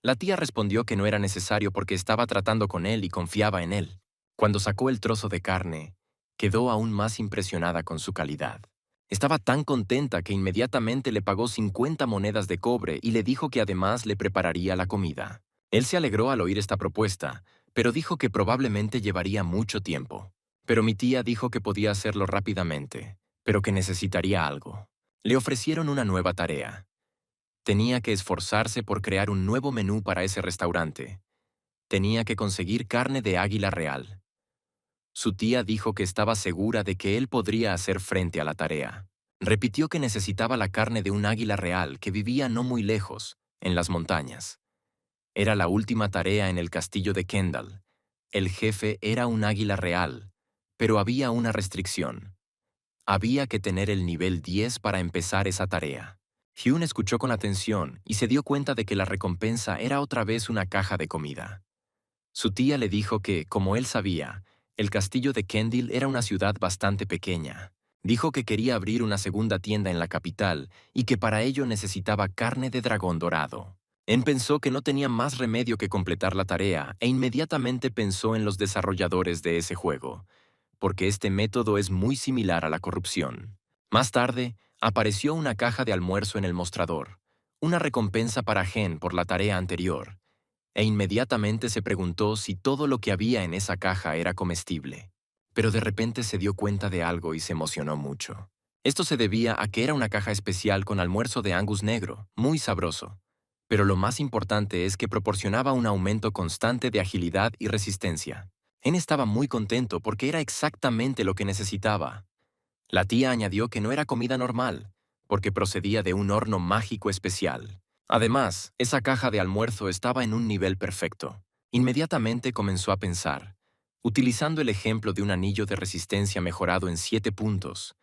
La tía respondió que no era necesario porque estaba tratando con él y confiaba en él. Cuando sacó el trozo de carne, quedó aún más impresionada con su calidad. Estaba tan contenta que inmediatamente le pagó 50 monedas de cobre y le dijo que además le prepararía la comida. Él se alegró al oír esta propuesta, pero dijo que probablemente llevaría mucho tiempo. Pero mi tía dijo que podía hacerlo rápidamente, pero que necesitaría algo. Le ofrecieron una nueva tarea. Tenía que esforzarse por crear un nuevo menú para ese restaurante. Tenía que conseguir carne de águila real. Su tía dijo que estaba segura de que él podría hacer frente a la tarea. Repitió que necesitaba la carne de un águila real que vivía no muy lejos, en las montañas. Era la última tarea en el castillo de Kendall. El jefe era un águila real, pero había una restricción. Había que tener el nivel 10 para empezar esa tarea. Hyun escuchó con atención y se dio cuenta de que la recompensa era otra vez una caja de comida. Su tía le dijo que, como él sabía, el castillo de Kendall era una ciudad bastante pequeña. Dijo que quería abrir una segunda tienda en la capital y que para ello necesitaba carne de dragón dorado. Él pensó que no tenía más remedio que completar la tarea e inmediatamente pensó en los desarrolladores de ese juego, porque este método es muy similar a la corrupción. Más tarde, apareció una caja de almuerzo en el mostrador, una recompensa para Gen por la tarea anterior, e inmediatamente se preguntó si todo lo que había en esa caja era comestible. Pero de repente se dio cuenta de algo y se emocionó mucho. Esto se debía a que era una caja especial con almuerzo de Angus negro, muy sabroso. Pero lo más importante es que proporcionaba un aumento constante de agilidad y resistencia. Gen estaba muy contento porque era exactamente lo que necesitaba. La tía añadió que no era comida normal, porque procedía de un horno mágico especial. Además, esa caja de almuerzo estaba en un nivel perfecto. Inmediatamente comenzó a pensar, utilizando el ejemplo de un anillo de resistencia mejorado en 7 puntos,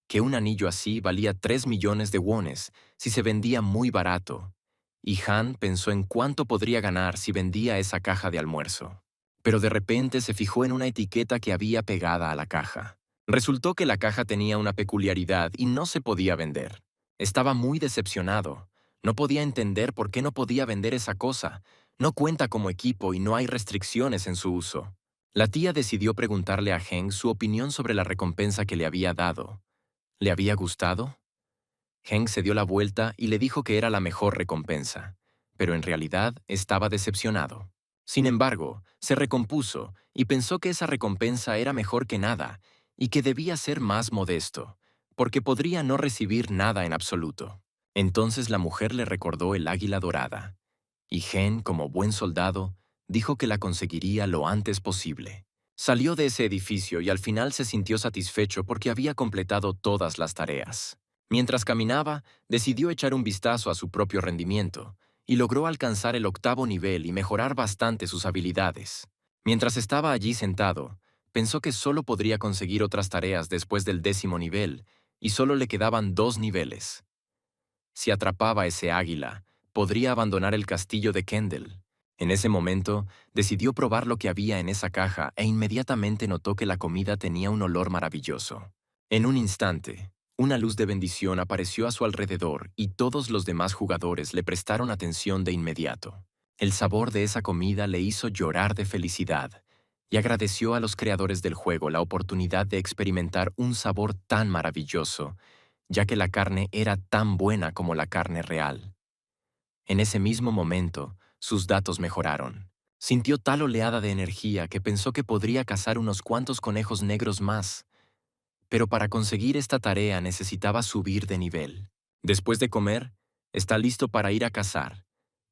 que un anillo así valía 3 millones de wones si se vendía muy barato. Y Han pensó en cuánto podría ganar si vendía esa caja de almuerzo. Pero de repente se fijó en una etiqueta que había pegada a la caja. Resultó que la caja tenía una peculiaridad y no se podía vender. Estaba muy decepcionado. No podía entender por qué no podía vender esa cosa. No cuenta como equipo y no hay restricciones en su uso. La tía decidió preguntarle a Heng su opinión sobre la recompensa que le había dado. ¿Le había gustado? Heng se dio la vuelta y le dijo que era la mejor recompensa, pero en realidad estaba decepcionado. Sin embargo, se recompuso y pensó que esa recompensa era mejor que nada y que debía ser más modesto, porque podría no recibir nada en absoluto. Entonces la mujer le recordó el águila dorada, y Gen, como buen soldado, dijo que la conseguiría lo antes posible. Salió de ese edificio y al final se sintió satisfecho porque había completado todas las tareas. Mientras caminaba, decidió echar un vistazo a su propio rendimiento y logró alcanzar el 8.º nivel y mejorar bastante sus habilidades. Mientras estaba allí sentado, pensó que solo podría conseguir otras tareas después del 10.º nivel y solo le quedaban 2 niveles. Si atrapaba ese águila, podría abandonar el castillo de Kendall. En ese momento, decidió probar lo que había en esa caja e inmediatamente notó que la comida tenía un olor maravilloso. En un instante, una luz de bendición apareció a su alrededor y todos los demás jugadores le prestaron atención de inmediato. El sabor de esa comida le hizo llorar de felicidad y agradeció a los creadores del juego la oportunidad de experimentar un sabor tan maravilloso, ya que la carne era tan buena como la carne real. En ese mismo momento, sus datos mejoraron. Sintió tal oleada de energía que pensó que podría cazar unos cuantos conejos negros más, pero para conseguir esta tarea necesitaba subir de nivel. Después de comer, está listo para ir a cazar,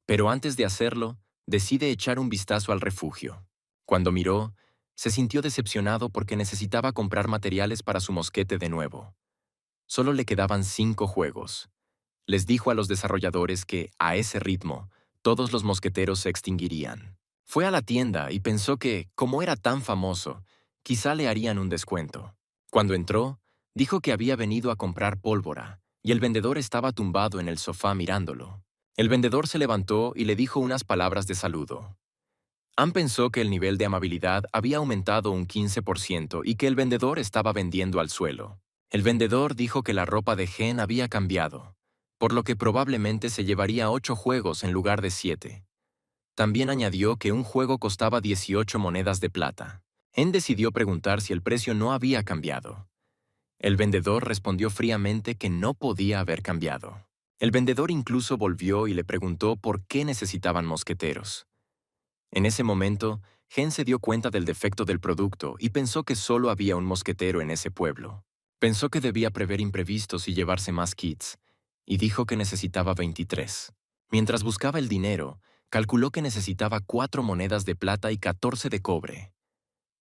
pero antes de hacerlo, decide echar un vistazo al refugio. Cuando miró, se sintió decepcionado porque necesitaba comprar materiales para su mosquete de nuevo. Solo le quedaban 5 juegos. Les dijo a los desarrolladores que, a ese ritmo, todos los mosqueteros se extinguirían. Fue a la tienda y pensó que, como era tan famoso, quizá le harían un descuento. Cuando entró, dijo que había venido a comprar pólvora, y el vendedor estaba tumbado en el sofá mirándolo. El vendedor se levantó y le dijo unas palabras de saludo. Ann pensó que el nivel de amabilidad había aumentado un 15% y que el vendedor estaba vendiendo al suelo. El vendedor dijo que la ropa de Gen había cambiado, por lo que probablemente se llevaría 8 juegos en lugar de 7. También añadió que un juego costaba 18 monedas de plata. Gen decidió preguntar si el precio no había cambiado. El vendedor respondió fríamente que no podía haber cambiado. El vendedor incluso volvió y le preguntó por qué necesitaban mosqueteros. En ese momento, Gen se dio cuenta del defecto del producto y pensó que solo había un mosquetero en ese pueblo. Pensó que debía prever imprevistos y llevarse más kits, y dijo que necesitaba 23. Mientras buscaba el dinero, calculó que necesitaba 4 monedas de plata y 14 de cobre.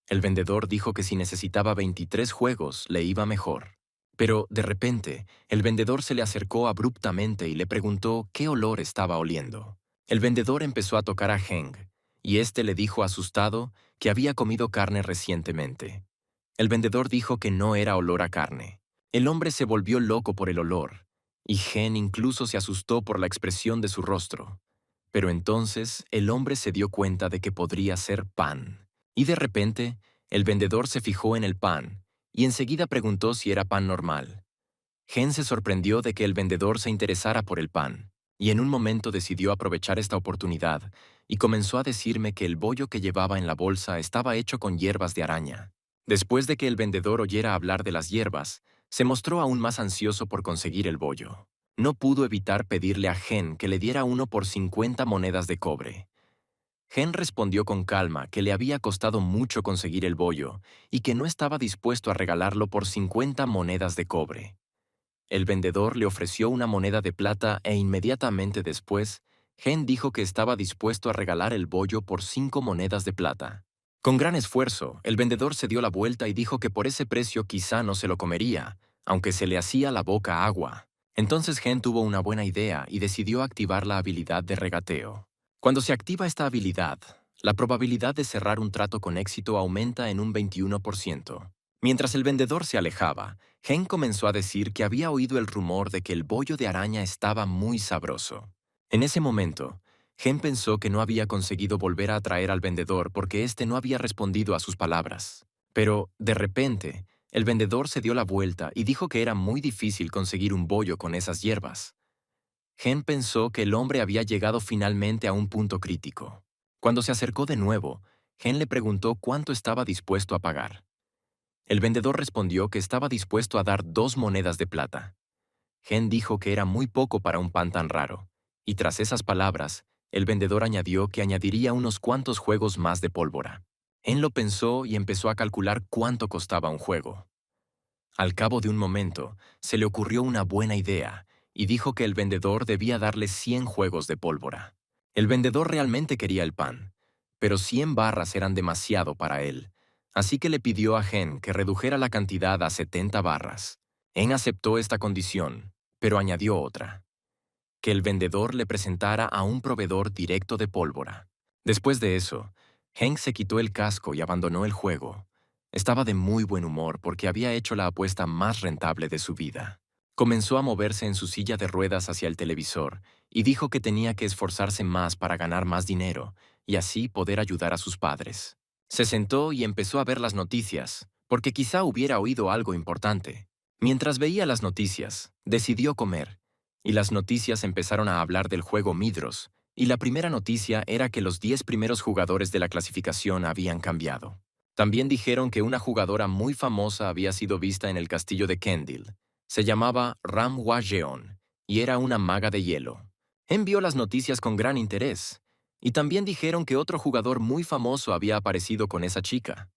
El vendedor dijo que si necesitaba 23 juegos, le iba mejor. Pero, de repente, el vendedor se le acercó abruptamente y le preguntó qué olor estaba oliendo. El vendedor empezó a tocar a Heng, y éste le dijo asustado que había comido carne recientemente. El vendedor dijo que no era olor a carne. El hombre se volvió loco por el olor, y Gen incluso se asustó por la expresión de su rostro. Pero entonces el hombre se dio cuenta de que podría ser pan. Y de repente, el vendedor se fijó en el pan, y enseguida preguntó si era pan normal. Gen se sorprendió de que el vendedor se interesara por el pan, y en un momento decidió aprovechar esta oportunidad, y comenzó a decirme que el bollo que llevaba en la bolsa estaba hecho con hierbas de araña. Después de que el vendedor oyera hablar de las hierbas, se mostró aún más ansioso por conseguir el bollo. No pudo evitar pedirle a Gen que le diera uno por 50 monedas de cobre. Gen respondió con calma que le había costado mucho conseguir el bollo y que no estaba dispuesto a regalarlo por 50 monedas de cobre. El vendedor le ofreció una moneda de plata e inmediatamente después, Gen dijo que estaba dispuesto a regalar el bollo por 5 monedas de plata. Con gran esfuerzo, el vendedor se dio la vuelta y dijo que por ese precio quizá no se lo comería, aunque se le hacía la boca agua. Entonces Gen tuvo una buena idea y decidió activar la habilidad de regateo. Cuando se activa esta habilidad, la probabilidad de cerrar un trato con éxito aumenta en un 21%. Mientras el vendedor se alejaba, Gen comenzó a decir que había oído el rumor de que el bollo de araña estaba muy sabroso. En ese momento, Gen pensó que no había conseguido volver a atraer al vendedor porque éste no había respondido a sus palabras. Pero, de repente, el vendedor se dio la vuelta y dijo que era muy difícil conseguir un bollo con esas hierbas. Gen pensó que el hombre había llegado finalmente a un punto crítico. Cuando se acercó de nuevo, Gen le preguntó cuánto estaba dispuesto a pagar. El vendedor respondió que estaba dispuesto a dar 2 monedas de plata. Gen dijo que era muy poco para un pan tan raro, y tras esas palabras, el vendedor añadió que añadiría unos cuantos juegos más de pólvora. Gen lo pensó y empezó a calcular cuánto costaba un juego. Al cabo de un momento, se le ocurrió una buena idea y dijo que el vendedor debía darle 100 juegos de pólvora. El vendedor realmente quería el pan, pero 100 barras eran demasiado para él, así que le pidió a Gen que redujera la cantidad a 70 barras. En aceptó esta condición, pero añadió otra: que el vendedor le presentara a un proveedor directo de pólvora. Después de eso, Hank se quitó el casco y abandonó el juego. Estaba de muy buen humor porque había hecho la apuesta más rentable de su vida. Comenzó a moverse en su silla de ruedas hacia el televisor y dijo que tenía que esforzarse más para ganar más dinero y así poder ayudar a sus padres. Se sentó y empezó a ver las noticias, porque quizá hubiera oído algo importante. Mientras veía las noticias, decidió comer, y las noticias empezaron a hablar del juego Midros, y la primera noticia era que los 10 primeros jugadores de la clasificación habían cambiado. También dijeron que una jugadora muy famosa había sido vista en el castillo de Kendall. Se llamaba Ram Jeon y era una maga de hielo. Envió las noticias con gran interés, y también dijeron que otro jugador muy famoso había aparecido con esa chica.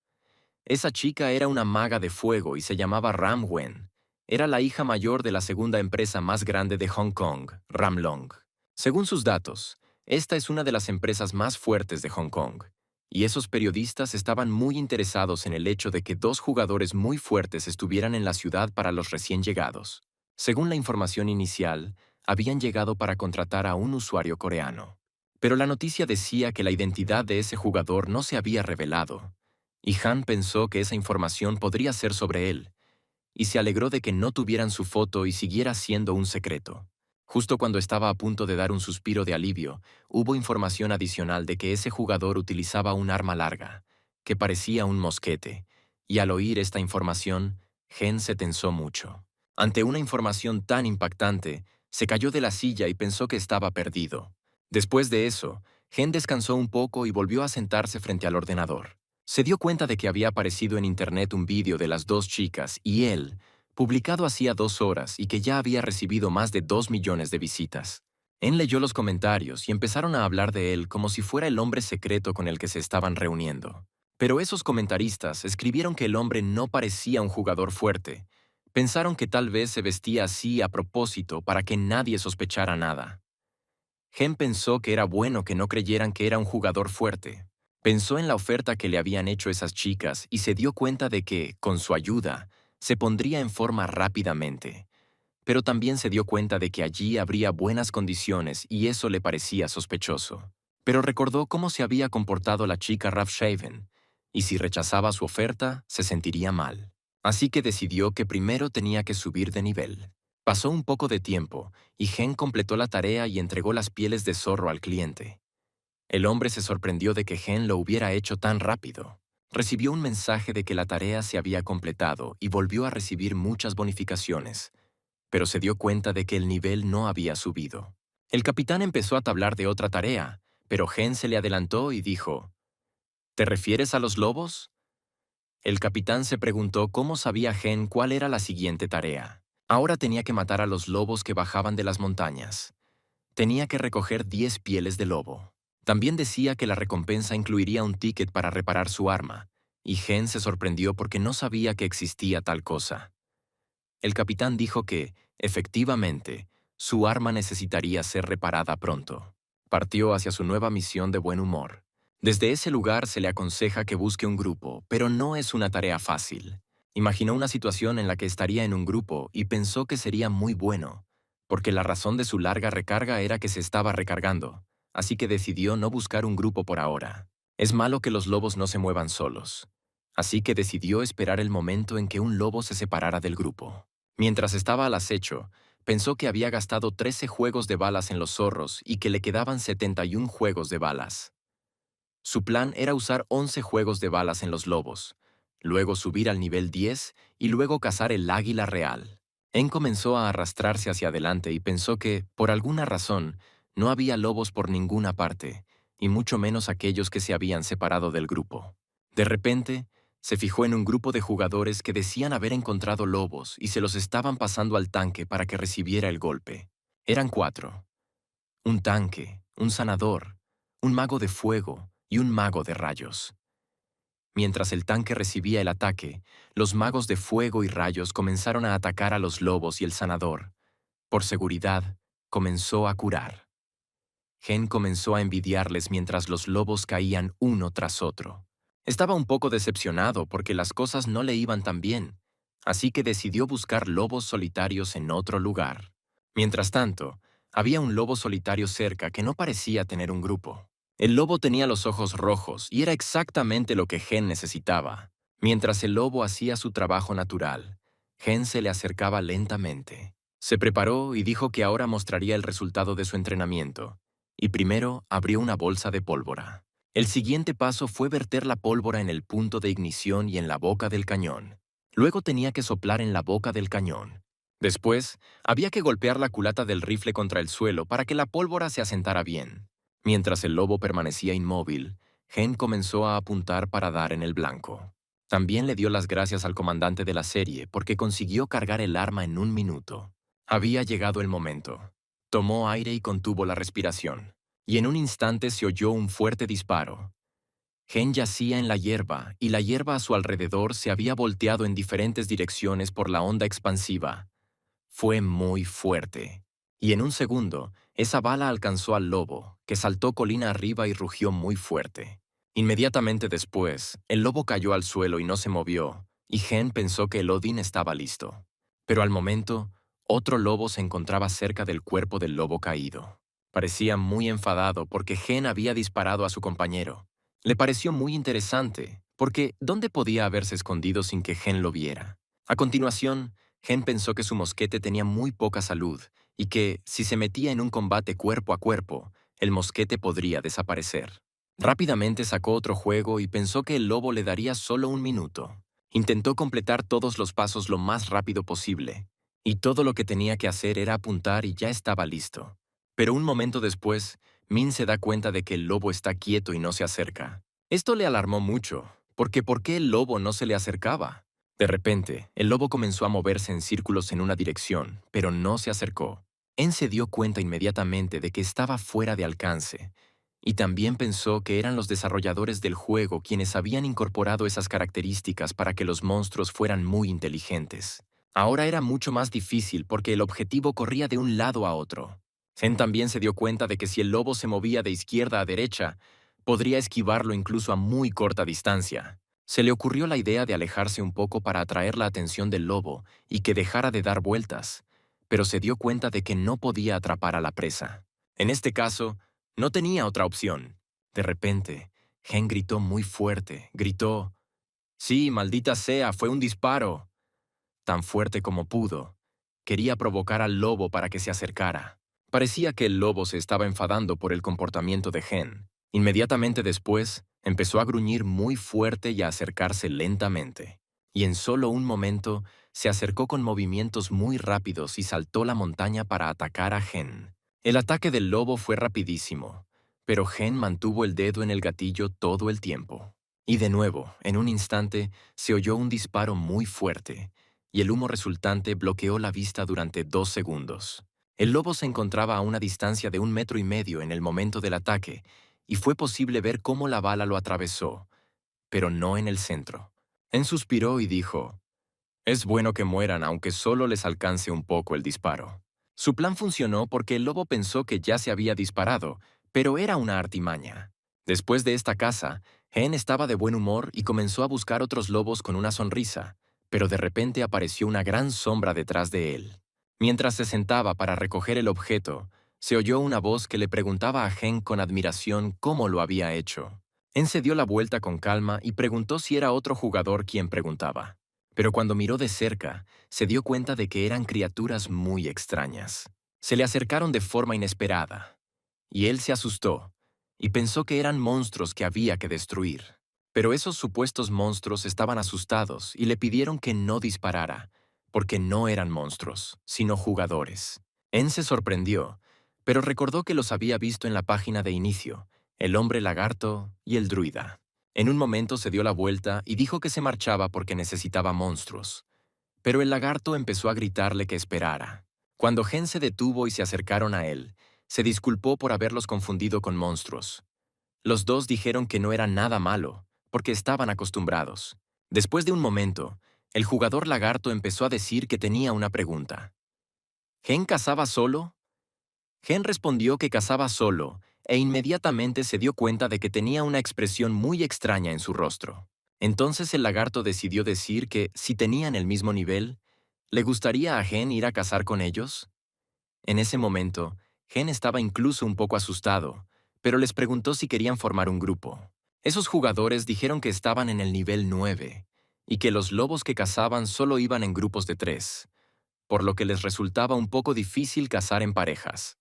Esa chica era una maga de fuego y se llamaba Ram Wen. Era la hija mayor de la segunda empresa más grande de Hong Kong, Ramlong. Según sus datos, esta es una de las empresas más fuertes de Hong Kong, y esos periodistas estaban muy interesados en el hecho de que dos jugadores muy fuertes estuvieran en la ciudad para los recién llegados. Según la información inicial, habían llegado para contratar a un usuario coreano. Pero la noticia decía que la identidad de ese jugador no se había revelado, y Han pensó que esa información podría ser sobre él, y se alegró de que no tuvieran su foto y siguiera siendo un secreto. Justo cuando estaba a punto de dar un suspiro de alivio, hubo información adicional de que ese jugador utilizaba un arma larga, que parecía un mosquete, y al oír esta información, Gen se tensó mucho. Ante una información tan impactante, se cayó de la silla y pensó que estaba perdido. Después de eso, Gen descansó un poco y volvió a sentarse frente al ordenador. Se dio cuenta de que había aparecido en internet un vídeo de las dos chicas y él, publicado hacía 2 horas y que ya había recibido más de 2 millones de visitas. Él leyó los comentarios y empezaron a hablar de él como si fuera el hombre secreto con el que se estaban reuniendo. Pero esos comentaristas escribieron que el hombre no parecía un jugador fuerte. Pensaron que tal vez se vestía así a propósito para que nadie sospechara nada. Gen pensó que era bueno que no creyeran que era un jugador fuerte. Pensó en la oferta que le habían hecho esas chicas y se dio cuenta de que, con su ayuda, se pondría en forma rápidamente. Pero también se dio cuenta de que allí habría buenas condiciones y eso le parecía sospechoso. Pero recordó cómo se había comportado la chica Ravshaven, y si rechazaba su oferta, se sentiría mal. Así que decidió que primero tenía que subir de nivel. Pasó un poco de tiempo, y Gen completó la tarea y entregó las pieles de zorro al cliente. El hombre se sorprendió de que Gen lo hubiera hecho tan rápido. Recibió un mensaje de que la tarea se había completado y volvió a recibir muchas bonificaciones, pero se dio cuenta de que el nivel no había subido. El capitán empezó a tablar de otra tarea, pero Gen se le adelantó y dijo: ¿Te refieres a los lobos? El capitán se preguntó cómo sabía Gen cuál era la siguiente tarea. Ahora tenía que matar a los lobos que bajaban de las montañas. Tenía que recoger 10 pieles de lobo. También decía que la recompensa incluiría un ticket para reparar su arma, y Gen se sorprendió porque no sabía que existía tal cosa. El capitán dijo que, efectivamente, su arma necesitaría ser reparada pronto. Partió hacia su nueva misión de buen humor. Desde ese lugar se le aconseja que busque un grupo, pero no es una tarea fácil. Imaginó una situación en la que estaría en un grupo y pensó que sería muy bueno, porque la razón de su larga recarga era que se estaba recargando, así que decidió no buscar un grupo por ahora. Es malo que los lobos no se muevan solos, así que decidió esperar el momento en que un lobo se separara del grupo. Mientras estaba al acecho, pensó que había gastado 13 juegos de balas en los zorros y que le quedaban 71 juegos de balas. Su plan era usar 11 juegos de balas en los lobos, luego subir al nivel 10 y luego cazar el águila real. En comenzó a arrastrarse hacia adelante y pensó que, por alguna razón, no había lobos por ninguna parte, y mucho menos aquellos que se habían separado del grupo. De repente, se fijó en un grupo de jugadores que decían haber encontrado lobos y se los estaban pasando al tanque para que recibiera el golpe. Eran 4. Un tanque, un sanador, un mago de fuego y un mago de rayos. Mientras el tanque recibía el ataque, los magos de fuego y rayos comenzaron a atacar a los lobos y el sanador. Por seguridad, comenzó a curar. Gen comenzó a envidiarles mientras los lobos caían uno tras otro. Estaba un poco decepcionado porque las cosas no le iban tan bien, así que decidió buscar lobos solitarios en otro lugar. Mientras tanto, había un lobo solitario cerca que no parecía tener un grupo. El lobo tenía los ojos rojos y era exactamente lo que Gen necesitaba. Mientras el lobo hacía su trabajo natural, Gen se le acercaba lentamente. Se preparó y dijo que ahora mostraría el resultado de su entrenamiento. Y primero abrió una bolsa de pólvora. El siguiente paso fue verter la pólvora en el punto de ignición y en la boca del cañón. Luego tenía que soplar en la boca del cañón. Después, había que golpear la culata del rifle contra el suelo para que la pólvora se asentara bien. Mientras el lobo permanecía inmóvil, Gen comenzó a apuntar para dar en el blanco. También le dio las gracias al comandante de la serie porque consiguió cargar el arma en 1 minuto. Había llegado el momento. Tomó aire y contuvo la respiración. Y en un instante se oyó un fuerte disparo. Gen yacía en la hierba y la hierba a su alrededor se había volteado en diferentes direcciones por la onda expansiva. Fue muy fuerte. Y en un segundo, esa bala alcanzó al lobo, que saltó colina arriba y rugió muy fuerte. Inmediatamente después, el lobo cayó al suelo y no se movió, y Gen pensó que el Odin estaba listo. Pero al momento, otro lobo se encontraba cerca del cuerpo del lobo caído. Parecía muy enfadado porque Gen había disparado a su compañero. Le pareció muy interesante, porque ¿dónde podía haberse escondido sin que Gen lo viera? A continuación, Gen pensó que su mosquete tenía muy poca salud y que, si se metía en un combate cuerpo a cuerpo, el mosquete podría desaparecer. Rápidamente sacó otro juego y pensó que el lobo le daría solo 1 minuto. Intentó completar todos los pasos lo más rápido posible, y todo lo que tenía que hacer era apuntar y ya estaba listo. Pero un momento después, Min se da cuenta de que el lobo está quieto y no se acerca. Esto le alarmó mucho, porque ¿por qué el lobo no se le acercaba? De repente, el lobo comenzó a moverse en círculos en una dirección, pero no se acercó. En se dio cuenta inmediatamente de que estaba fuera de alcance, y también pensó que eran los desarrolladores del juego quienes habían incorporado esas características para que los monstruos fueran muy inteligentes. Ahora era mucho más difícil porque el objetivo corría de un lado a otro. Zen también se dio cuenta de que si el lobo se movía de izquierda a derecha, podría esquivarlo incluso a muy corta distancia. Se le ocurrió la idea de alejarse un poco para atraer la atención del lobo y que dejara de dar vueltas, pero se dio cuenta de que no podía atrapar a la presa. En este caso, no tenía otra opción. De repente, Gen gritó muy fuerte, gritó, «Sí, maldita sea, fue un disparo», tan fuerte como pudo. Quería provocar al lobo para que se acercara. Parecía que el lobo se estaba enfadando por el comportamiento de Gen. Inmediatamente después, empezó a gruñir muy fuerte y a acercarse lentamente. Y en solo un momento, se acercó con movimientos muy rápidos y saltó la montaña para atacar a Gen. El ataque del lobo fue rapidísimo, pero Gen mantuvo el dedo en el gatillo todo el tiempo. Y de nuevo, en un instante, se oyó un disparo muy fuerte, y el humo resultante bloqueó la vista durante 2 segundos. El lobo se encontraba a una distancia de 1,5 metros en el momento del ataque, y fue posible ver cómo la bala lo atravesó, pero no en el centro. En suspiró y dijo, «Es bueno que mueran aunque solo les alcance un poco el disparo». Su plan funcionó porque el lobo pensó que ya se había disparado, pero era una artimaña. Después de esta caza, Hen estaba de buen humor y comenzó a buscar otros lobos con una sonrisa, pero de repente apareció una gran sombra detrás de él. Mientras se sentaba para recoger el objeto, se oyó una voz que le preguntaba a Gen con admiración cómo lo había hecho. Hen se dio la vuelta con calma y preguntó si era otro jugador quien preguntaba. Pero cuando miró de cerca, se dio cuenta de que eran criaturas muy extrañas. Se le acercaron de forma inesperada, y él se asustó, y pensó que eran monstruos que había que destruir. Pero esos supuestos monstruos estaban asustados y le pidieron que no disparara, porque no eran monstruos, sino jugadores. En se sorprendió, pero recordó que los había visto en la página de inicio, el hombre lagarto y el druida. En un momento se dio la vuelta y dijo que se marchaba porque necesitaba monstruos. Pero el lagarto empezó a gritarle que esperara. Cuando Gen se detuvo y se acercaron a él, se disculpó por haberlos confundido con monstruos. Los dos dijeron que no era nada malo, porque estaban acostumbrados. Después de un momento, el jugador lagarto empezó a decir que tenía una pregunta. ¿Gen cazaba solo? Gen respondió que cazaba solo, e inmediatamente se dio cuenta de que tenía una expresión muy extraña en su rostro. Entonces el lagarto decidió decir que, si tenían el mismo nivel, ¿le gustaría a Gen ir a cazar con ellos? En ese momento, Gen estaba incluso un poco asustado, pero les preguntó si querían formar un grupo. Esos jugadores dijeron que estaban en el nivel 9 y que los lobos que cazaban solo iban en grupos de 3, por lo que les resultaba un poco difícil cazar en parejas.